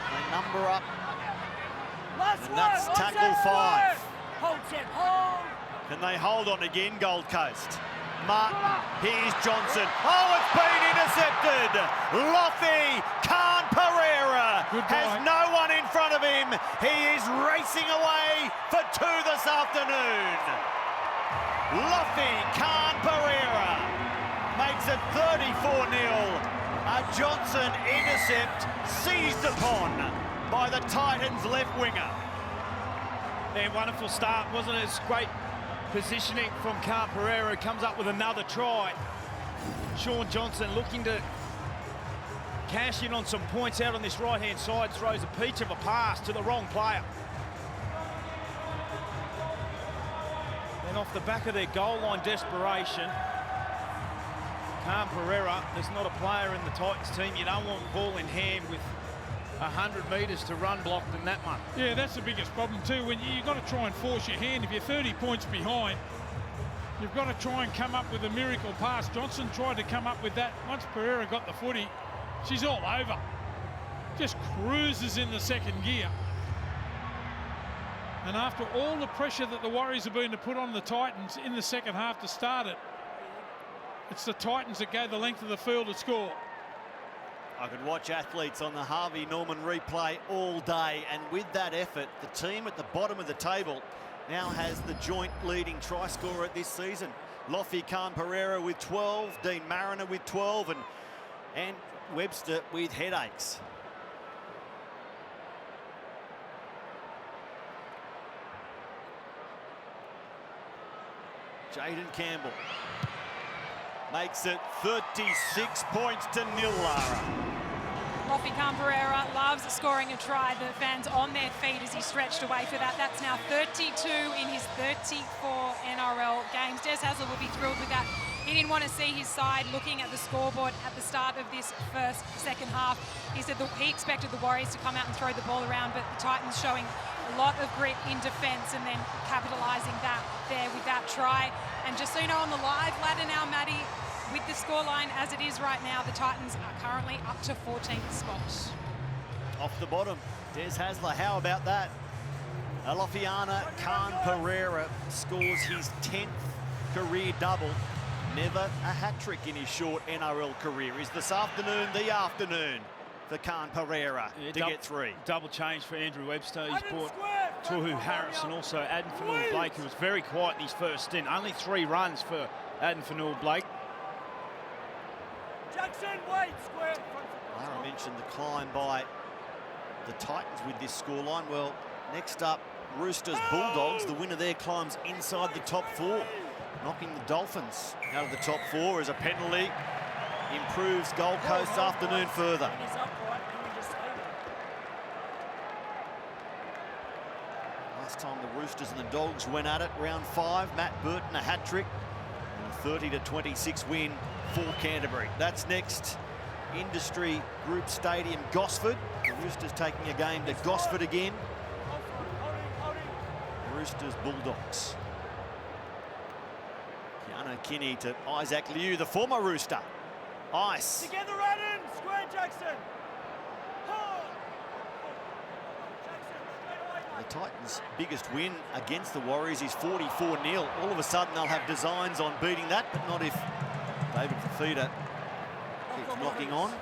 They number up. And that's tackle 5. Can they hold on again, Gold Coast? Martin, here's Johnson. Oh, it's been intercepted. Loffy, Khan Pereira has no one in front of him. He is racing away for 2 this afternoon. Loffy, Khan Pereira makes it 34-0. A Johnson intercept seized upon by the Titans left winger. Their wonderful start, wasn't it? It's great positioning from Khan Pereira, who comes up with another try. Sean Johnson looking to cash in on some points out on this right-hand side, throws a peach of a pass to the wrong player. Then off the back of their goal line desperation, Khan Pereira, there's not a player in the Titans team you don't want ball in hand with 100 metres to run blocked in that one. Yeah, that's the biggest problem too. When you've got to try and force your hand. If you're 30 points behind, you've got to try and come up with a miracle pass. Johnson tried to come up with that. Once Pereira got the footy, she's all over. Just cruises in the second gear. And after all the pressure that the Warriors have been to put on the Titans in the second half to start it, it's the Titans that go the length of the field to score. I could watch athletes on the Harvey Norman replay all day, and with that effort, the team at the bottom of the table now has the joint leading try scorer this season. Loffy Khan Pereira with 12, Dean Mariner with 12, and Webster with headaches. Jaden Campbell makes it 36 points to 0, Lara. Loffy Khan Pereira loves scoring a try. The fans on their feet as he stretched away for that. That's now 32 in his 34 NRL games. Des Hasler will be thrilled with that. He didn't want to see his side looking at the scoreboard at the start of this second half. He said that he expected the Warriors to come out and throw the ball around, but the Titans showing a lot of grit in defence and then capitalising that there with that try. And just so you know, on the live ladder now, Maddie, with the scoreline as it is right now, the Titans are currently up to 14th spot. Off the bottom, Des Hasler, how about that? Alofiana Khan Pereira scores his 10th career double. Never a hat-trick in his short NRL career. Is this afternoon the afternoon for Khan Pereira to get 3? Double change for Andrew Webster. He's brought Tohu Harris and also Aden Fanua-Blake, who was very quiet in his first stint. Only 3 runs for Aden Fanua-Blake. Lara mentioned the climb by the Titans with this scoreline. Well, next up, Roosters Bulldogs. The winner there climbs inside the top 4, knocking the Dolphins out of the top 4 as a penalty improves Gold Coast's afternoon further. Last time the Roosters and the Dogs went at it, round 5, Matt Burton a hat-trick. And 30-26 win for Canterbury. That's next. Industry Group Stadium, Gosford. The Roosters taking a game to Gosford again. Roosters Bulldogs. Keanu Kinney to Isaac Liu, the former Rooster. Ice. Together, Adam. Square, Jackson. The Titans' biggest win against the Warriors is 44-0. All of a sudden, they'll have designs on beating that, but not if David Fafita keeps knocking on.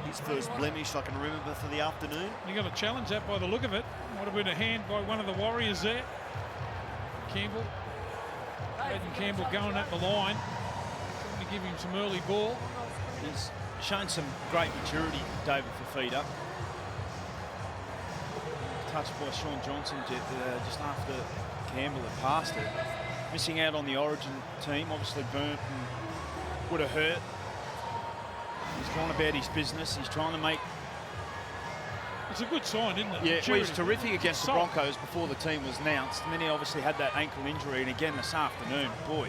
His first blemish I can remember for the afternoon. You got to challenge that by the look of it. Might have been a hand by one of the Warriors there. Campbell. Hayden Campbell going at the line. Trying to give him some early ball. He's shown some great maturity, David Fafita. Touched by Sean Johnson just after Campbell had passed it. Missing out on the Origin team, obviously burnt and would have hurt. He's gone about his business. He's trying to make... It's a good sign, isn't it? Yeah, well, he was terrific against the Broncos before the team was announced. And then he obviously had that ankle injury. And again this afternoon, boy,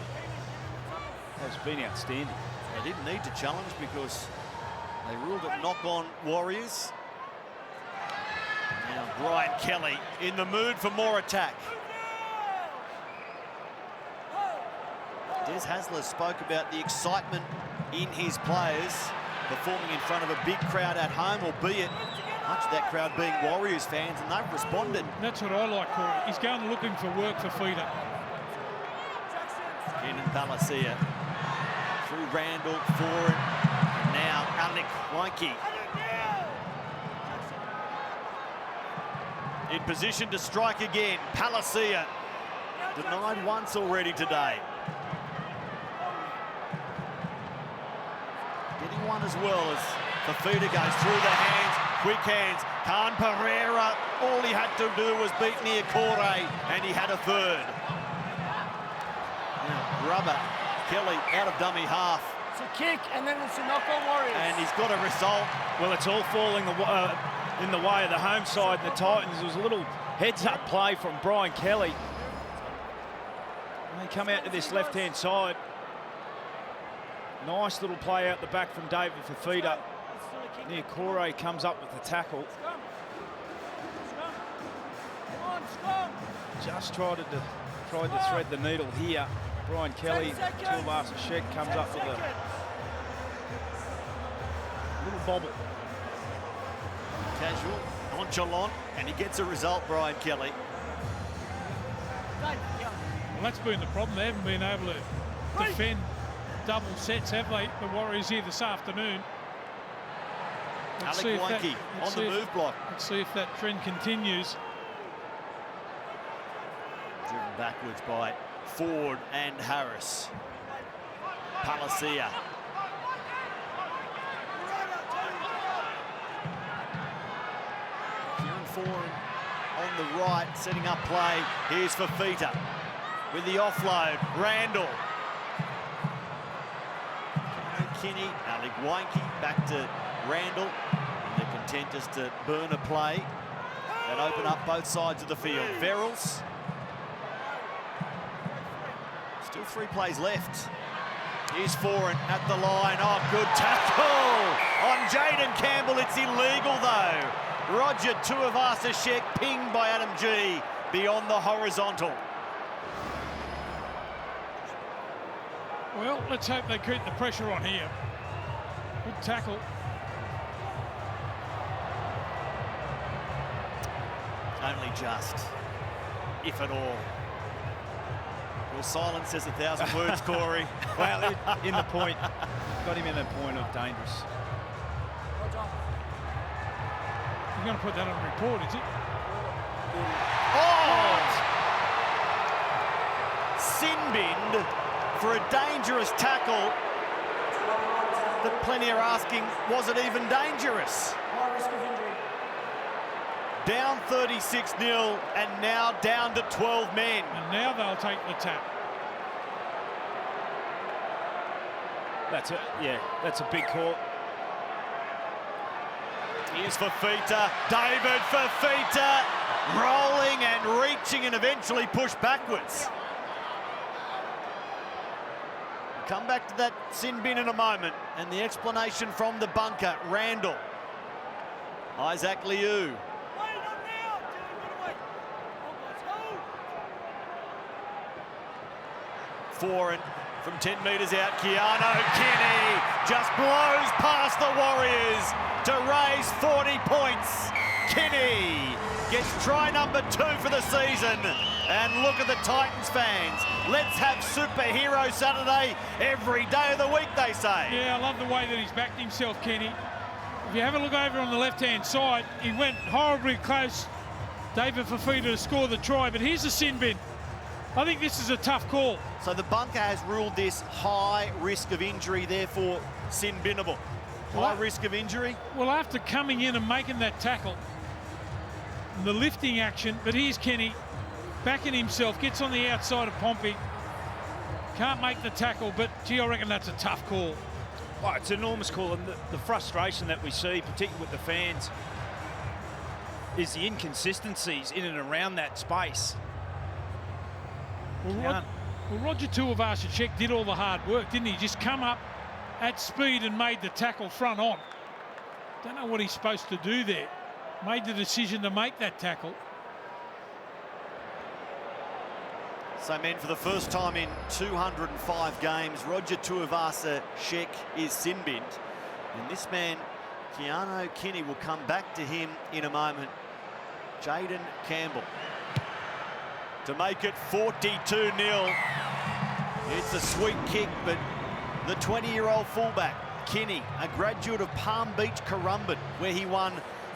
has been outstanding. They didn't need to challenge because they ruled it knock-on Warriors. Now Brian Kelly in the mood for more attack. Des Hasler spoke about the excitement in his players performing in front of a big crowd at home, albeit much of that crowd being Warriors fans, and they've responded. That's what I like, Corey. He's going looking for work for Feeder. Kenan Palacia through Randall, forward, and now Alec Wainke. In position to strike again. Palacia denied once already today. Getting one as well as Fafita goes through the hands, quick hands. Khan Pereira, all he had to do was beat Niokore, and he had a third. Now, Grubber, Kelly out of dummy half. It's a kick, and then it's a knock-on Warriors. And he's got a result. Well, it's all falling in the way of the home side and the Titans. There was a little heads-up play from Brian Kelly. And they come out to this left-hand side. Nice little play out the back from David Fafita. Niokore comes up with the tackle. Just tried to thread the needle here. Brian Kelly, Tuivasa Sheck comes up with a little bobble. Casual, nonchalant, and he gets a result, Brian Kelly. Well, that's been the problem. They haven't been able to defend double sets, have they? The Warriors here this afternoon. Alec Wainke on the move block. Let's see if that trend continues. Driven backwards by Ford and Harris. Palacia. Kieran Ford on the right, setting up play. Here's Fafita with the offload. Randall. Kinney, Alec Wainke back to Randall. And they're content just to burn a play and open up both sides of the field. Verrills. Still 3 plays left. Here's Foran at the line. Oh, good tackle on Jaden Campbell. It's illegal though. Roger Tuivasa Sheck pinged by Adam G beyond the horizontal. Well, let's hope they keep the pressure on here. Good tackle. Only just, if at all. Well, silence says 1,000 words, Corey. Well, in the point, got him in the point of dangerous. You're going to put that on report, is it? Oh! Sin binned for a dangerous tackle that plenty are asking, was it even dangerous? Down 36-0 and now down to 12 men. And now they'll take the tap. That's a big call. Here's Fafita, David Fafita, rolling and reaching and eventually pushed backwards. come back to that sin bin in a moment. And the explanation from the bunker, Randall. Isaac Liu. Foreign from 10 metres out, Keanu Kenny just blows past the Warriors to raise 40 points. Kenny gets try number 2 for the season. And look at the Titans fans. Let's have superhero Saturday every day of the week, they say. Yeah, I love the way that he's backed himself, Kenny. If you have a look over on the left-hand side, he went horribly close, David Fafita, to score the try, but here's the sin bin. I think this is a tough call. So the bunker has ruled this high risk of injury, therefore sin binnable. High risk of injury? Well, after coming in and making that tackle, the lifting action, but here's Kenny backing himself, gets on the outside of Pompey. Can't make the tackle, but gee, I reckon that's a tough call. Oh, it's an enormous call, and the frustration that we see, particularly with the fans, is the inconsistencies in and around that space. Well, Roger Tuivasa-Sheck did all the hard work, didn't he? Just come up at speed and made the tackle front on. Don't know what he's supposed to do there. Made the decision to make that tackle. So, men, for the first time in 205 games, Roger Tuivasa-Sheck is sin-binned. And this man, Keanu Kenny, will come back to him in a moment. Jaden Campbell to make it 42-0. It's a sweet kick, but the 20-year-old fullback, Kenny, a graduate of Palm Beach, Currumbin, where he won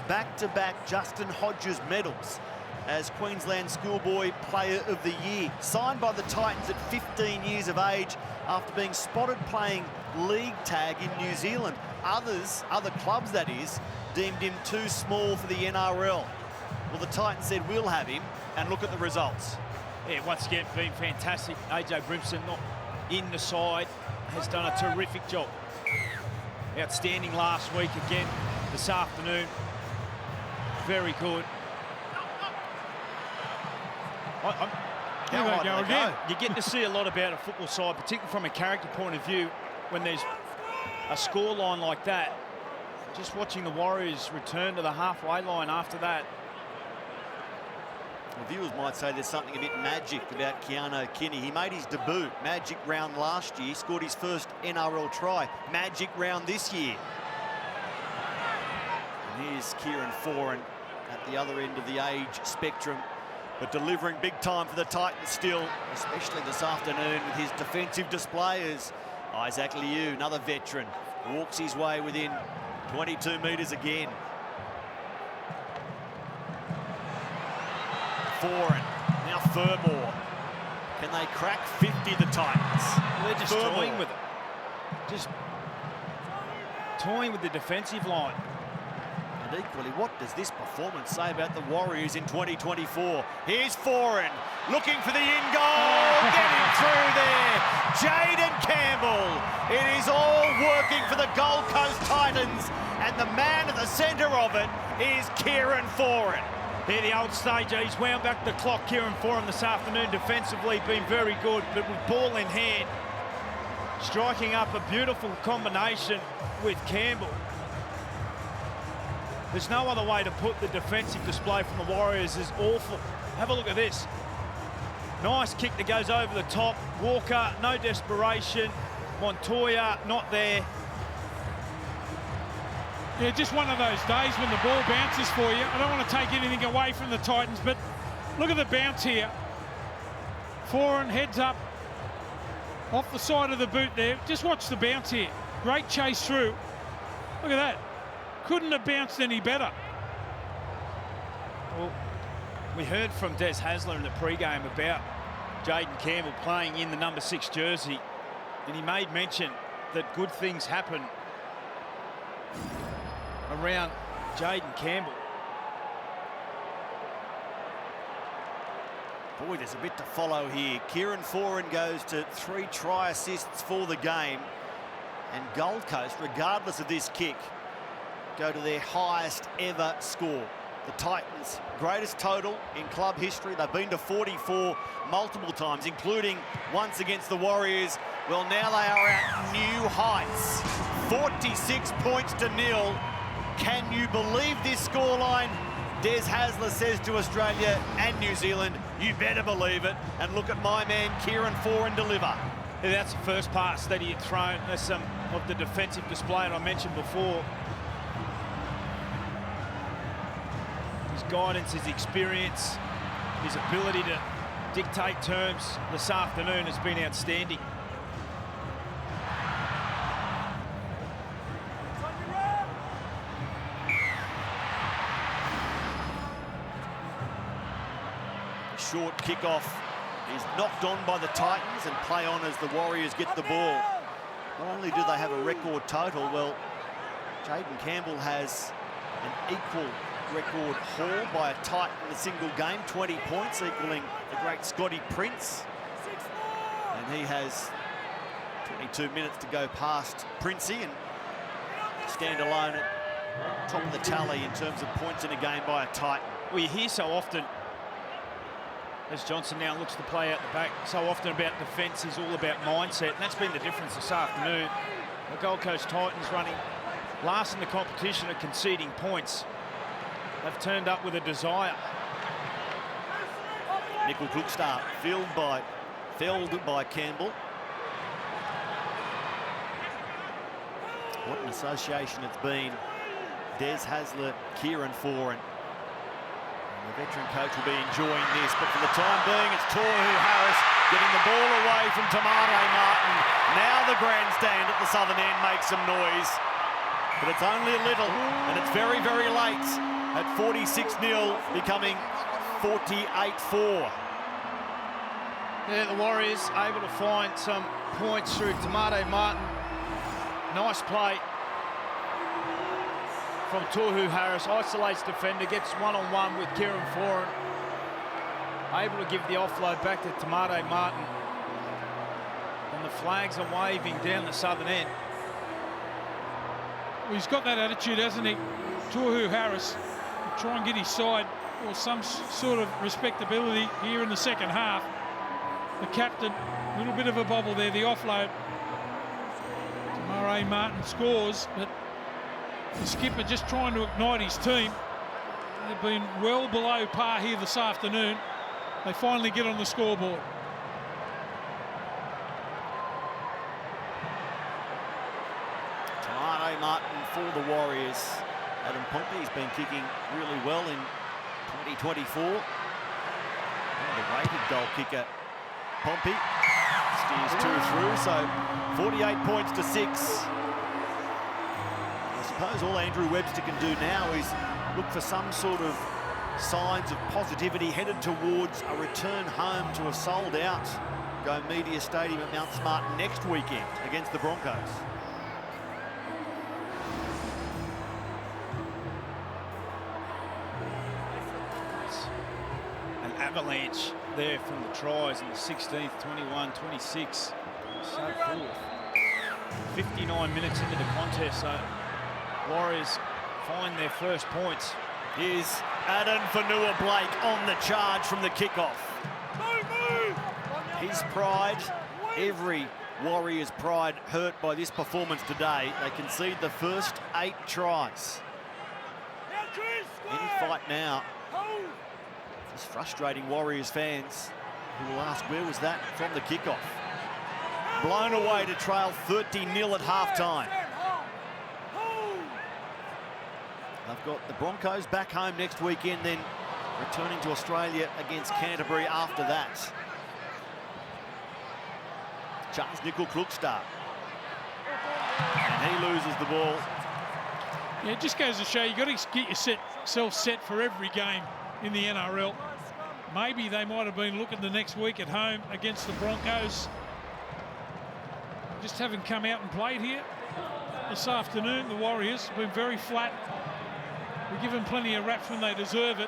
back-to-back Justin Hodges medals as Queensland Schoolboy Player of the Year. Signed by the Titans at 15 years of age after being spotted playing league tag in New Zealand. Other clubs that is, deemed him too small for the NRL. Well, the Titans said, we'll have him, and look at the results. Yeah, once again, been fantastic. AJ Brimson, not in the side, has done a terrific job. Outstanding last week again this afternoon. Very good. Here they go again. You get to see a lot about a football side, particularly from a character point of view, when there's a scoreline like that. Just watching the Warriors return to the halfway line after that. The viewers might say there's something a bit magic about Keanu Kenny. He made his debut, magic round last year, scored his first NRL try, magic round this year. And here's Kieran Foran at the other end of the age spectrum, but delivering big time for the Titans still, especially this afternoon with his defensive display as Isaac Liu, another veteran, walks his way within 22 metres again. Foreign, now Furmore. Can they crack 50, the Titans? They're just toying with it. Just toying with the defensive line. And equally, what does this performance say about the Warriors in 2024? Here's Foreign, looking for the in goal, getting through there. Jaden Campbell. It is all working for the Gold Coast Titans, and the man at the centre of it is Kieran Foran. Here, the old stager, he's wound back the clock. Kieran Foran this afternoon defensively been very good, but with ball in hand, striking up a beautiful combination with Campbell. There's no other way to put the defensive display from the Warriors is awful. Have a look at this. Nice kick that goes over the top. Walker, no desperation. Montoya, not there. Yeah, just one of those days when the ball bounces for you. I don't want to take anything away from the Titans, but look at the bounce here. Foran heads up off the side of the boot there. Just watch the bounce here. Great chase through. Look at that. Couldn't have bounced any better. Well, we heard from Des Hasler in the pre-game about Jaden Campbell playing in the number 6 jersey, and he made mention that good things happen around Jaden Campbell. Boy, there's a bit to follow here. Kieran Foran goes to 3 try assists for the game, and Gold Coast, regardless of this kick, go to their highest ever score. the Titans' greatest total in club history. They've been to 44 multiple times, including once against the Warriors. Well, now they are at new heights. 46 points to nil. Can you believe this scoreline? Des Hasler says to Australia and New Zealand, you better believe it. And look at my man, Kieran Foran, deliver. Yeah, that's the first pass that he had thrown. That's some of the defensive display that I mentioned before. His guidance, his experience, his ability to dictate terms this afternoon has been outstanding. Short kickoff is knocked on by the Titans and play on as the Warriors get the ball. Not only do they have a record total, well, Jaden Campbell has an equal record haul by a Titan in a single game, 20 points, equaling the great Scotty Prince. And he has 22 minutes to go past Princey and stand alone at top of the tally in terms of points in a game by a Titan. Well, you hear so often, as Johnson now looks to play out the back, so often about defence is all about mindset, and that's been the difference this afternoon. The Gold Coast Titans running last in the competition at conceding points. They've turned up with a desire. Nickel Cookstart felled by Campbell. What an association it's been. Des Hasler, Kieran Foran. The veteran coach will be enjoying this, but for the time being, it's Tohu Harris getting the ball away from Tamare Martin. Now the grandstand at the southern end makes some noise, but it's only a little, and it's very, very late at 46-0, becoming 48-4. Yeah, the Warriors able to find some points through Tamare Martin. Nice play from Tohu Harris, isolates defender, gets one-on-one with Kieran Foran. Able to give the offload back to Tamare Martin. And the flags are waving down the southern end. Well, he's got that attitude, hasn't he? Tohu Harris, try and get his side or some sort of respectability here in the second half. The captain, a little bit of a bobble there, the offload. Tamare Martin scores, but the skipper just trying to ignite his team. They've been well below par here this afternoon. They finally get on the scoreboard. Tamare Martin for the Warriors. Adam Pompey's been kicking really well in 2024. The rated goal kicker, Pompey, steers 2 through, so 48 points to 6. I suppose all Andrew Webster can do now is look for some sort of signs of positivity headed towards a return home to a sold-out Go Media Stadium at Mount Smart next weekend against the Broncos. An avalanche there from the tries in the 16th, 21, 26, so forth. 59 minutes into the contest, so Warriors find their first points. Here's Adam Fanua-Blake on the charge from the kickoff. His pride, every Warriors' pride hurt by this performance today. They concede the first 8 tries. Any fight now. It's frustrating Warriors fans who will ask, where was that from the kickoff? Blown away to trail 30-0 at halftime. They've got the Broncos back home next weekend, then returning to Australia against Canterbury after that. Charles Nickel-Klukstad. And he loses the ball. Yeah, it just goes to show you've got to get yourself set for every game in the NRL. Maybe they might have been looking the next week at home against the Broncos. Just haven't come out and played here this afternoon. The Warriors have been very flat. We give them plenty of raps when they deserve it.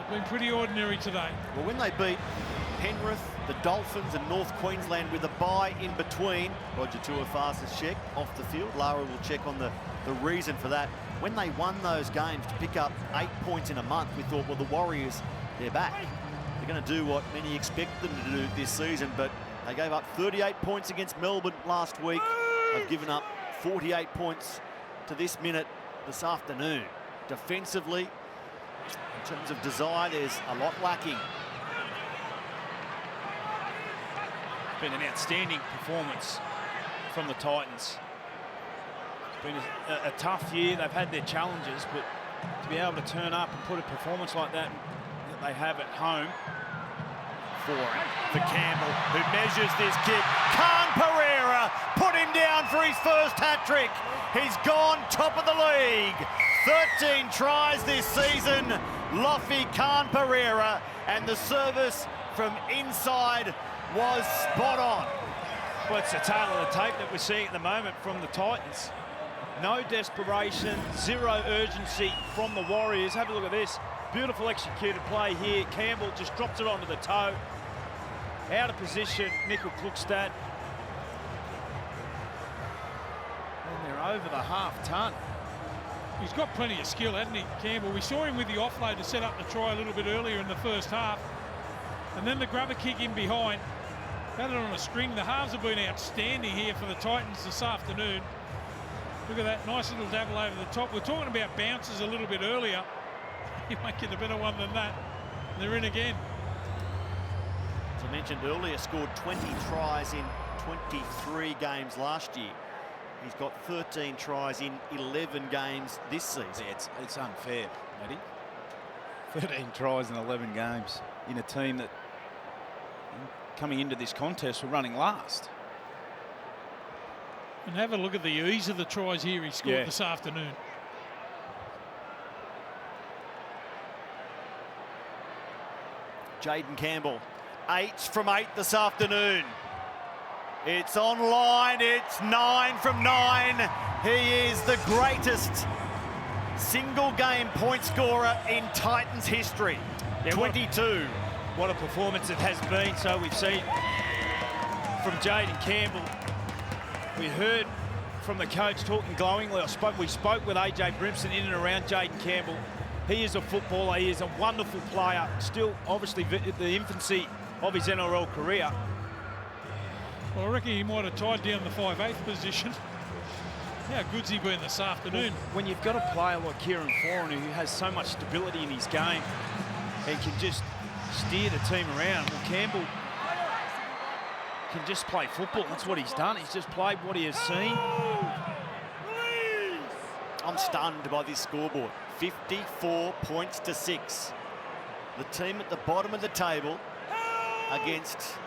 They've been pretty ordinary today. Well, when they beat Penrith, the Dolphins and North Queensland with a bye in between. Roger Tuivasa-Sheck check off the field. Lara will check on the reason for that. When they won those games to pick up 8 points in a month, we thought, well, the Warriors, they're back. They're going to do what many expect them to do this season, but they gave up 38 points against Melbourne last week. They've given up 48 points to this minute this afternoon. Defensively, in terms of desire, there's a lot lacking. Been an outstanding performance from the Titans. It's been a tough year. They've had their challenges, but to be able to turn up and put a performance like that they have at home. For Campbell, who measures this kick. Khan Pereira put him down for his first hat-trick. He's gone top of the league. 13 tries this season. Lofi Khan Pereira, and the service from inside was spot on. Well, it's the tail of the tape that we're seeing at the moment from the Titans. No desperation, zero urgency from the Warriors. Have a look at this. Beautiful executed play here. Campbell just drops it onto the toe. Out of position, Nickel Klukstad. And they're over the half-ton. He's got plenty of skill, hasn't he, Campbell? We saw him with the offload to set up the try a little bit earlier in the first half. And then the grubber kick in behind. Had it on a string. The halves have been outstanding here for the Titans this afternoon. Look at that nice little dabble over the top. We're talking about bounces a little bit earlier. You might get a better one than that. They're in again. As I mentioned earlier, scored 20 tries in 23 games last year. He's got 13 tries in 11 games this season. Yeah, it's unfair, Matty. 13 tries in 11 games in a team that, coming into this contest, were running last. And have a look at the ease of the tries here he scored this afternoon. Jaden Campbell, 8 from 8 this afternoon. It's online, it's 9 from 9. He is the greatest single game point scorer in Titans history. Yeah, 22. What a performance it has been. So we've seen from Jaden Campbell. We heard from the coach talking glowingly. We spoke with AJ Brimson in and around Jaden Campbell. He is a footballer. He is a wonderful player. Still, obviously, the infancy of his NRL career. Well, I reckon he might have tied down the 5/8 position. How good's he been this afternoon? Well, when you've got a player like Kieran Foran who has so much stability in his game and can just steer the team around, well, Campbell can just play football. That's what he's done. He's just played what he has seen. I'm stunned by this scoreboard. 54 points to 6. The team at the bottom of the table against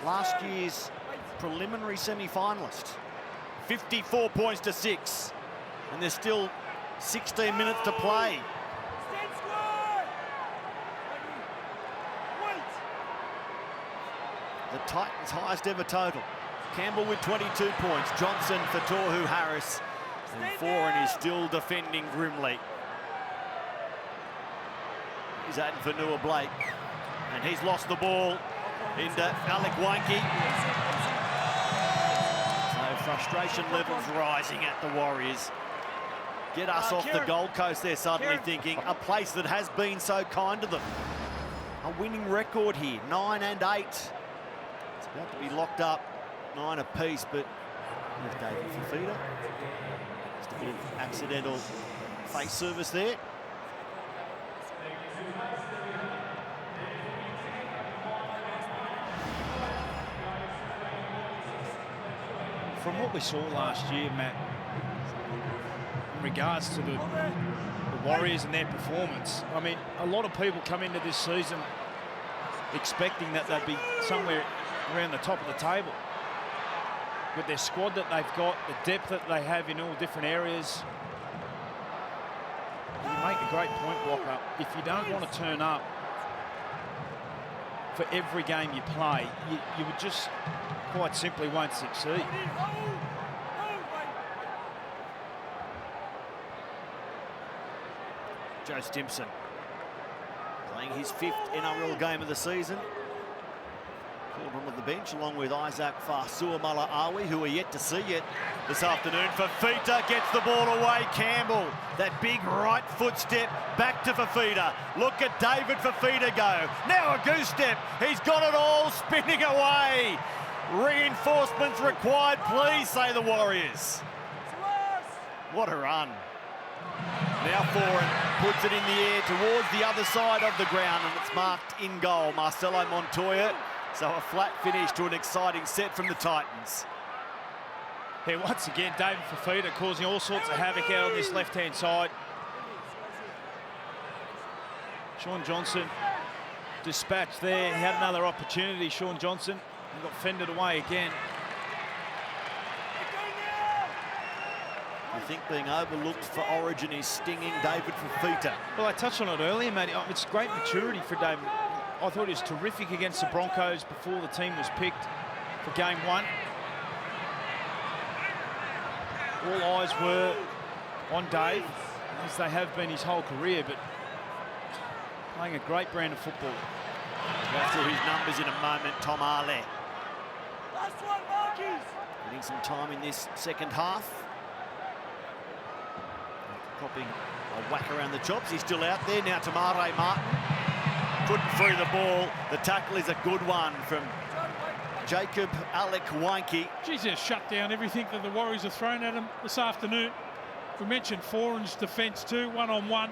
last year's preliminary semi-finalist. 54 points to 6. And there's still 16 minutes to play. The Titans' highest ever total. Campbell with 22 points. Johnson for Tohu Harris. And Foran is still defending grimly. He's adding for Noah Blake. And he's lost the ball into Alec Wanke. So frustration levels rising at the Warriors. Get us off the Gold Coast, they're suddenly thinking. A place that has been so kind to them. A winning record here, 9 and 8. It's about to be locked up, 9 apiece, but there's David Fafita. Just a bit of accidental face service there. From what we saw last year, Matt, in regards to the Warriors and their performance, I mean, a lot of people come into this season expecting that they'd be somewhere around the top of the table. With their squad that they've got, the depth that they have in all different areas, you make a great point, Walker. If you don't want to turn up for every game you play, you would just quite simply won't succeed. Joe Stimson playing his 5th NRL game of the season. Called onto the bench along with Isaac Fa'asuamala-Awi, who are yet to see it this afternoon. Fafita gets the ball away. Campbell, that big right foot step back to Fafita. Look at David Fafita go. Now a goose step. He's got it all spinning away. Reinforcements required, please, say the Warriors. What a run. Now Foran puts it in the air towards the other side of the ground, and it's marked in goal. Marcelo Montoya. So a flat finish to an exciting set from the Titans. Yeah, once again, David Fafita causing all sorts of havoc out on this left-hand side. Sean Johnson dispatched there. He had another opportunity, Sean Johnson, and got fended away again. I think being overlooked for Origin is stinging David Fafita. Well, I touched on it earlier, mate. It's great maturity for David. I thought he was terrific against the Broncos before the team was picked for game 1. All eyes were on Dave, as they have been his whole career, but playing a great brand of football. Go through his numbers in a moment, Tom Ale. Last one, Marquis. Getting some time in this second half. Popping a whack around the chops. He's still out there now. Tamare Martin putting through the ball. The tackle is a good one from Jacob Alec Wanke. Geez, they've shut down everything that the Warriors have thrown at him this afternoon. We mentioned Foran's defence too, one-on-one.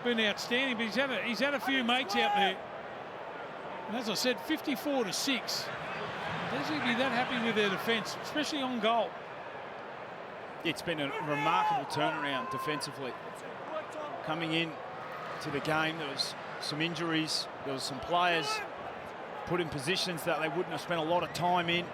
Been outstanding, but he's had a few mates out there. And as I said, 54-6. Doesn't seem to be that happy with their defence, especially on goal. It's been a remarkable turnaround defensively. Coming in to the game, there was some injuries, there was some players put in positions that they wouldn't have spent a lot of time in.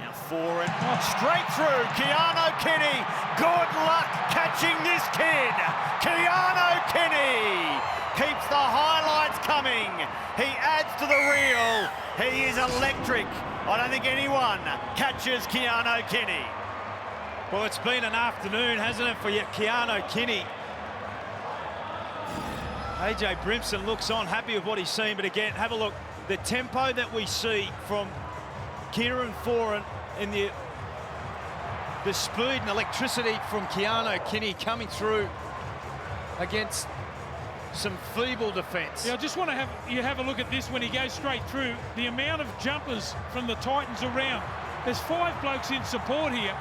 Now Foran, straight through, Keano Kenny. Good luck catching this kid. Keano Kenny keeps the highlights coming. He adds to the reel. He is electric. I don't think anyone catches Keano Kenny. Well, it's been an afternoon, hasn't it, for Keano Kenny. AJ Brimson looks on, happy with what he's seen, but again, have a look. The tempo that we see from Kieran Foran and the speed and electricity from Keano Kenny coming through against some feeble defence. Yeah, I just want to have a look at this when he goes straight through. The amount of jumpers from the Titans around. There's 5 blokes in support here.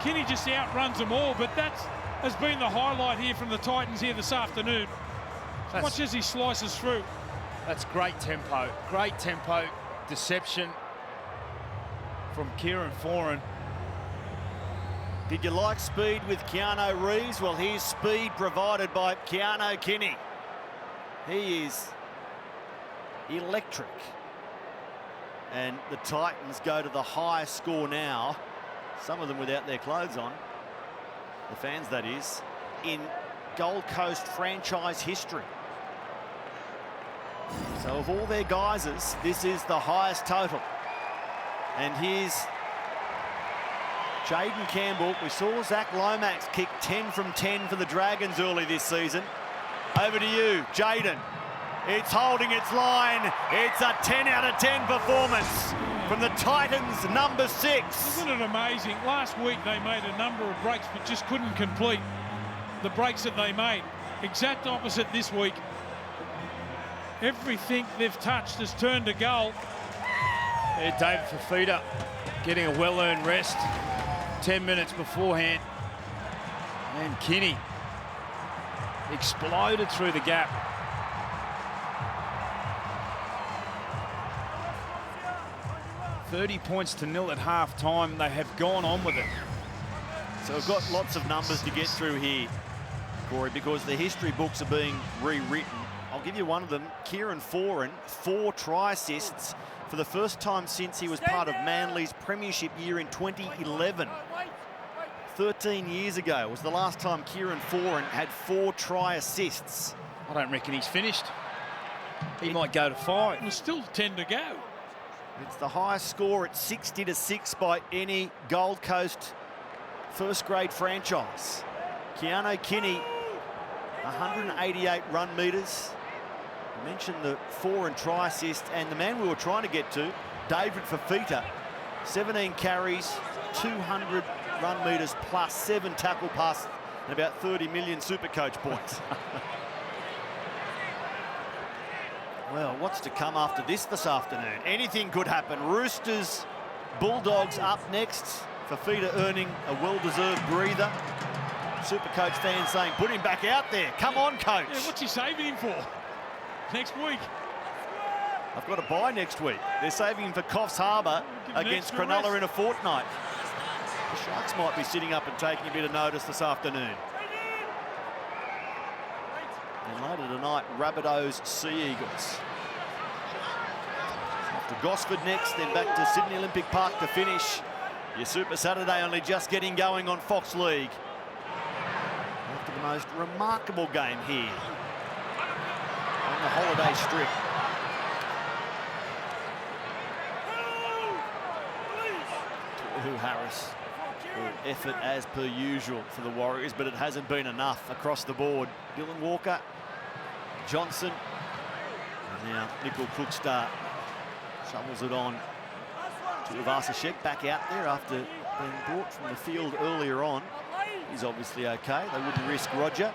Kenny just outruns them all, but that has been the highlight here from the Titans here this afternoon. Watch as he slices through. That's great tempo, deception from Kieran Foran. Did you like speed with Keanu Reeves? Well, here's speed provided by Keano Kenny. He is electric. And the Titans go to the highest score now, some of them without their clothes on, the fans that is, in Gold Coast franchise history. So of all their guises, this is the highest total. And here's Jaden Campbell. We saw Zach Lomax kick 10 from 10 for the Dragons early this season. Over to you, Jaden. It's holding its line. It's a 10 out of 10 performance from the Titans, number 6. Isn't it amazing? Last week they made a number of breaks but just couldn't complete the breaks that they made. Exact opposite this week. Everything they've touched has turned to goal. Yeah, David Fafita getting a well-earned rest 10 minutes beforehand. And Kenny exploded through the gap. $30 points to 0 at half-time. They have gone on with it. So we've got lots of numbers to get through here, Corey, because the history books are being rewritten. I'll give you one of them. Kieran Foran, 4 try assists for the first time since he was part of Manly's premiership year in 2011. 13 years ago was the last time Kieran Foran had 4 try assists. I don't reckon he's finished. He might go to 5. There's still 10 to go. It's the highest score at 60-6 by any Gold Coast first grade franchise. Keano Kenny, 188 run meters, I mentioned the 4 and try assist, and the man we were trying to get to, David Fafita, 17 carries, 200 run metres plus 7 tackle passes and about 30 million Supercoach points. Well, what's to come after this afternoon? Anything could happen. Roosters, Bulldogs up next. Fafita earning a well-deserved breather. Supercoach fans saying, put him back out there. Come on, coach. Yeah, what's he saving him for? Next week. I've got a bye next week. They're saving him for Coffs Harbour against Cronulla in a fortnight. The Sharks might be sitting up and taking a bit of notice this afternoon. And later tonight, Rabbitohs Sea Eagles. Off to Gosford next, then back to Sydney Olympic Park to finish your Super Saturday, only just getting going on Fox League. After the most remarkable game here on the holiday strip. Who Harris, good effort as per usual for the Warriors, but it hasn't been enough across the board. Dylan Walker, Johnson, and now Nickel Krugstad shovels it on to Ivasashek, back out there after being brought from the field earlier on. He's obviously okay. They wouldn't risk Roger.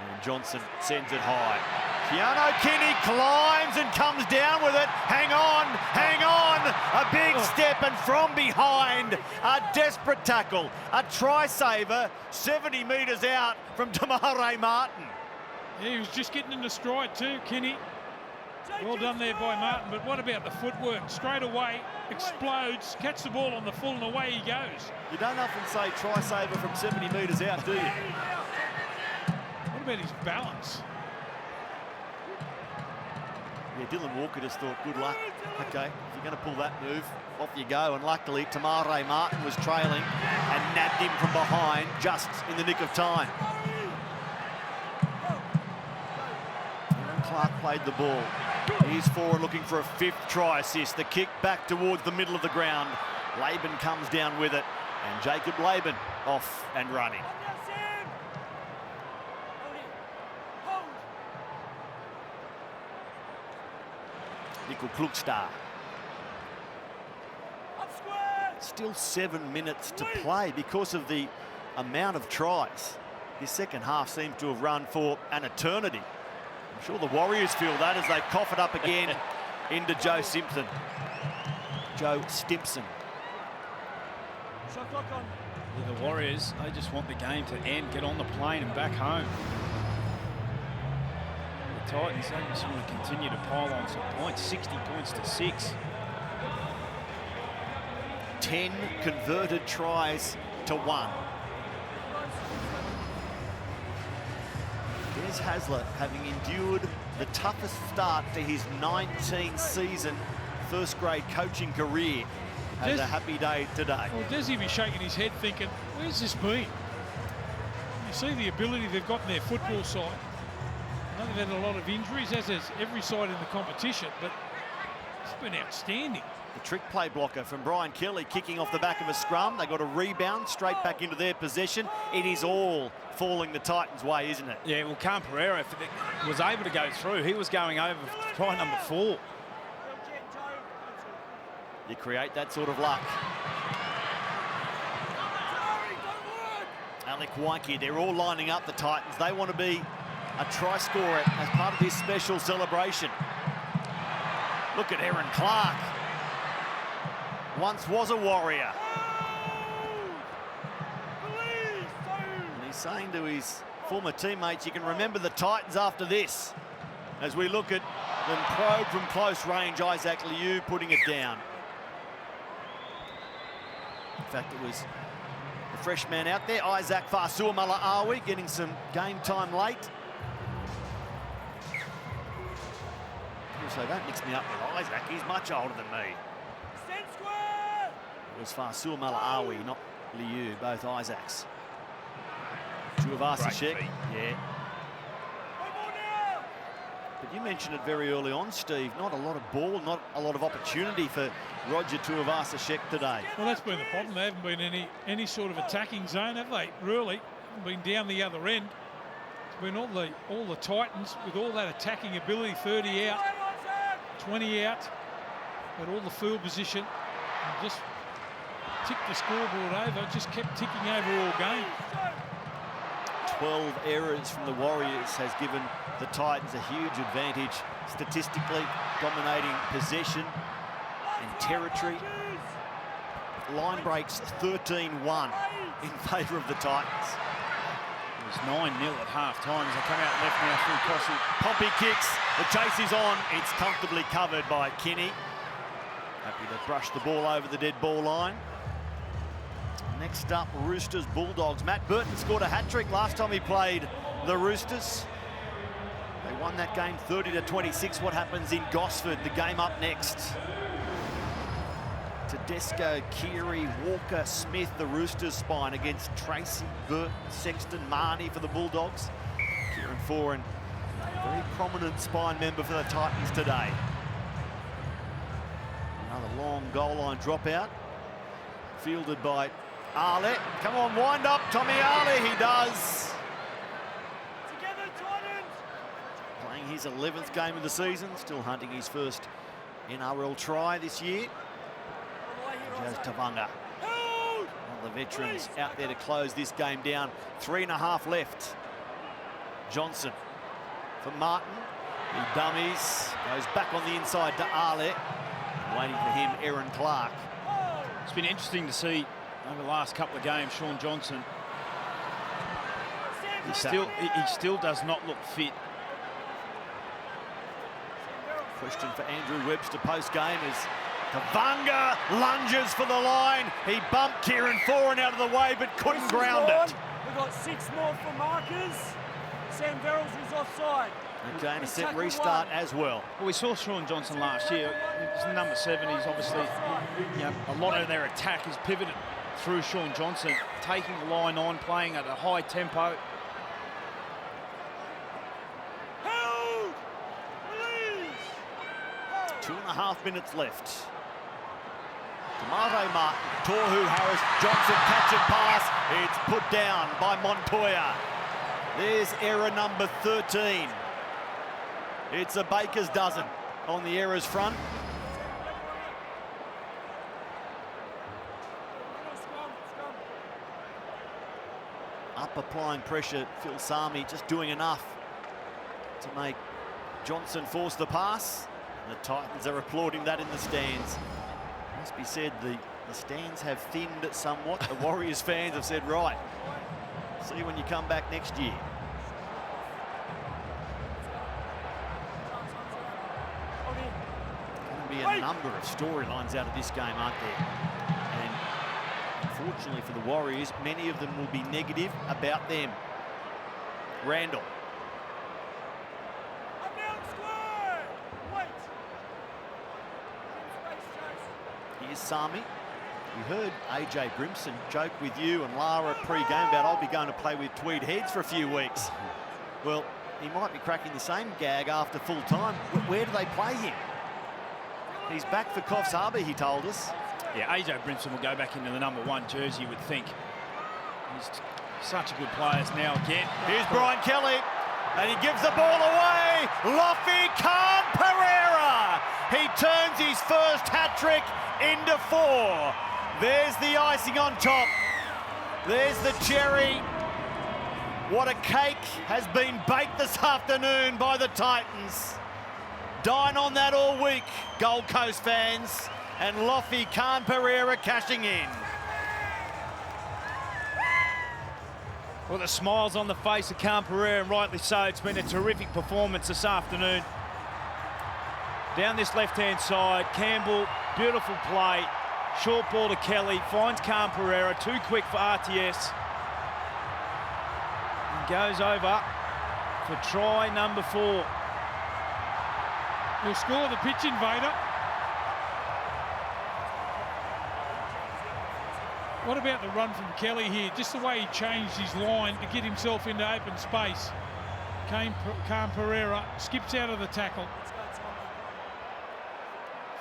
And Johnson sends it high. Keano Kinney climbs and comes down with it. Hang on, hang on. A big step, and from behind, a desperate tackle. A try saver, 70 metres out from Damare Martin. Yeah, he was just getting into stride too, Kinney. Well done there by Martin, but what about the footwork? Straight away, explodes, catch the ball on the full, and away he goes. You don't often say try saver from 70 metres out, do you? What about his balance? Yeah, Dylan Walker just thought, good luck. Okay, if you're going to pull that move, off you go. And luckily, Damare Martin was trailing and nabbed him from behind just in the nick of time. Aaron Clark played the ball. He's forward looking for a 5th try assist. The kick back towards the middle of the ground. Laban comes down with it. And Jacob Laban off and running. Nickel Klugstad. Still 7 minutes to play because of the amount of tries. His second half seems to have run for an eternity. I'm sure the Warriors feel that as they cough it up again into Joe Simpson. Joe Stimpson. The Warriors, they just want the game to end, get on the plane and back home. The Titans, they just want to continue to pile on some points, 60 points to 6. 10 converted tries to 1. Des Hasler, having endured the toughest start to his 19-season first-grade coaching career, has a happy day today. Well, Desi be shaking his head thinking, where's this been? You see the ability they've got in their football side. I know they've had a lot of injuries, as has every side in the competition, but it's been outstanding. The trick play blocker from Brian Kelly kicking off the back of a scrum. They got a rebound straight back into their possession. It is all falling the Titans' way, isn't it? Yeah, well, Cam Pereira was able to go through. He was going over for try number 4. You create that sort of luck. Alec Waike, they're all lining up, the Titans. They want to be a try scorer as part of this special celebration. Look at Aaron Clark. Once was a Warrior. And he's saying to his former teammates, you can remember the Titans after this. As we look at them probe from close range, Isaac Liu putting it down. In fact, it was the fresh man out there, Isaac Fa'asuamala-Awi, getting some game time late. Also, don't mix me up with Isaac, he's much older than me. It was Fa'asuamala-Awi, not Liu, both Isaacs. Tuivasa-Sheck, yeah. But you mentioned it very early on, Steve, not a lot of ball, not a lot of opportunity for Roger Tuivasa-Sheck today. Well, that's been the problem. They haven't been any sort of attacking zone, have they? Really, haven't been down the other end. when all the Titans with all that attacking ability, 30 out, 20 out, at all the field position, and just ticked the scoreboard over, just kept ticking over all game. 12 errors from the Warriors has given the Titans a huge advantage statistically, dominating possession and territory. Line breaks 13-1 in favour of the Titans. It was 9-0 at half-time as they come out left now through Crossy. Pompey kicks, the chase is on, it's comfortably covered by Kinney. Happy to brush the ball over the dead ball line. Next up, Roosters Bulldogs. Matt Burton scored a hat-trick last time he played the Roosters. They won that game 30-26. What happens in Gosford? The game up next. Tedesco, Keary, Walker, Smith, the Roosters spine against Tracy, Burton, Sexton, Marnie for the Bulldogs. Kieran Foran, a very prominent spine member for the Titans today. Another long goal line dropout. Fielded by Arlett. Come on, wind up, Tommy Arlett, he does. Together, Titans! Playing his 11th game of the season, still hunting his first NRL try this year. Jazz Tavanga, one of the veterans out there to close this game down. 3.5 left. Johnson for Martin. He dummies, goes back on the inside to Arlett. Waiting for him, Aaron Clark. It's been interesting to see over the last couple of games, Sean Johnson. He still does not look fit. Question for Andrew Webster post-game is Tavanga lunges for the line. He bumped Kieran Foran out of the way, but couldn't ground it. We've got 6 more for markers. Sam Verrills is offside. Okay, and a set restart as well. Well, we saw Sean Johnson last year. He's number 7. He's obviously, a lot of their attack is pivoted through Sean Johnson, taking the line on, playing at a high tempo. Hold! Release! 2.5 minutes left. Tomato Martin, Tohu Harris, Johnson catch and pass. It's put down by Montoya. There's error number 13. It's a baker's dozen on the errors front. Up applying pressure, Phil Sami just doing enough to make Johnson force the pass. The Titans are applauding that in the stands. Must be said, the stands have thinned somewhat. The Warriors fans have said, right, see you when you come back next year. Going to be a number of storylines out of this game, aren't there? And unfortunately for the Warriors, many of them will be negative about them. Randall. Here's Sami. We heard AJ Brimson joke with you and Lara pre-game about I'll be going to play with tweed heads for a few weeks. Well, he might be cracking the same gag after full time. Where do they play him? He's back for Coffs Harbour, he told us. Yeah, AJ Brimson will go back into the number 1 jersey, you would think. He's such a good player now again. Here's Brian Kelly, and he gives the ball away. Lofi Khan Pereira. He turns his first hat-trick into 4. There's the icing on top. There's the cherry. What a cake has been baked this afternoon by the Titans. Dine on that all week, Gold Coast fans. And Lofi Khan Pereira cashing in. Well, the smiles on the face of Khan Pereira, and rightly so. It's been a terrific performance this afternoon. Down this left-hand side, Campbell, beautiful play. Short ball to Kelly, finds Khan Pereira, too quick for RTS. And goes over for try number 4. He'll score the pitch invader. What about the run from Kelly here? Just the way he changed his line to get himself into open space. Khan Pereira skips out of the tackle.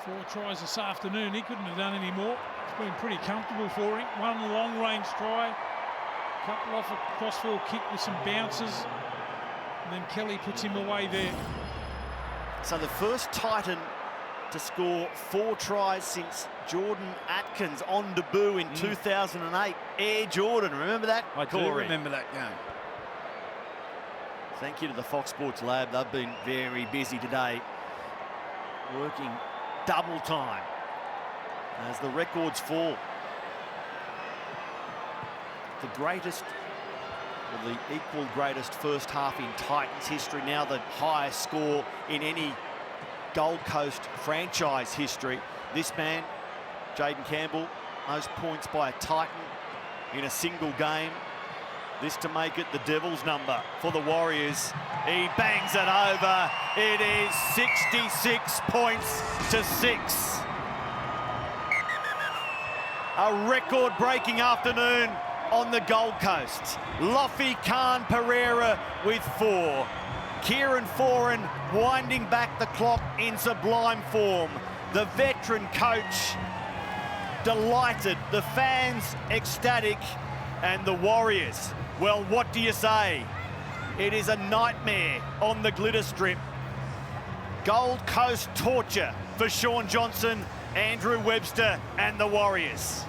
4 tries this afternoon. He couldn't have done any more. It's been pretty comfortable for him. 1 long-range try. Couple off a crossfield kick with some bounces. And then Kelly puts him away there. So the first Titan to score 4 tries since Jordan Atkins on debut in 2008. Air Jordan, remember that? I do Corey? remember that game. Thank you to the Fox Sports Lab. They've been very busy today, working double time as the records fall. The greatest, or the equal greatest first half in Titans history, now the highest score in any Gold Coast franchise history. This man, Jaden Campbell, most points by a Titan in a single game. This to make it the Devils' number for the Warriors. He bangs it over. It is 66 points to 6. A record-breaking afternoon on the Gold Coast. Lofi Khan Pereira with 4. Kieran Foran winding back the clock in sublime form. The veteran coach delighted, the fans ecstatic, and the Warriors, well, what do you say? It is a nightmare on the glitter strip. Gold Coast torture for Shaun Johnson, Andrew Webster, and the Warriors.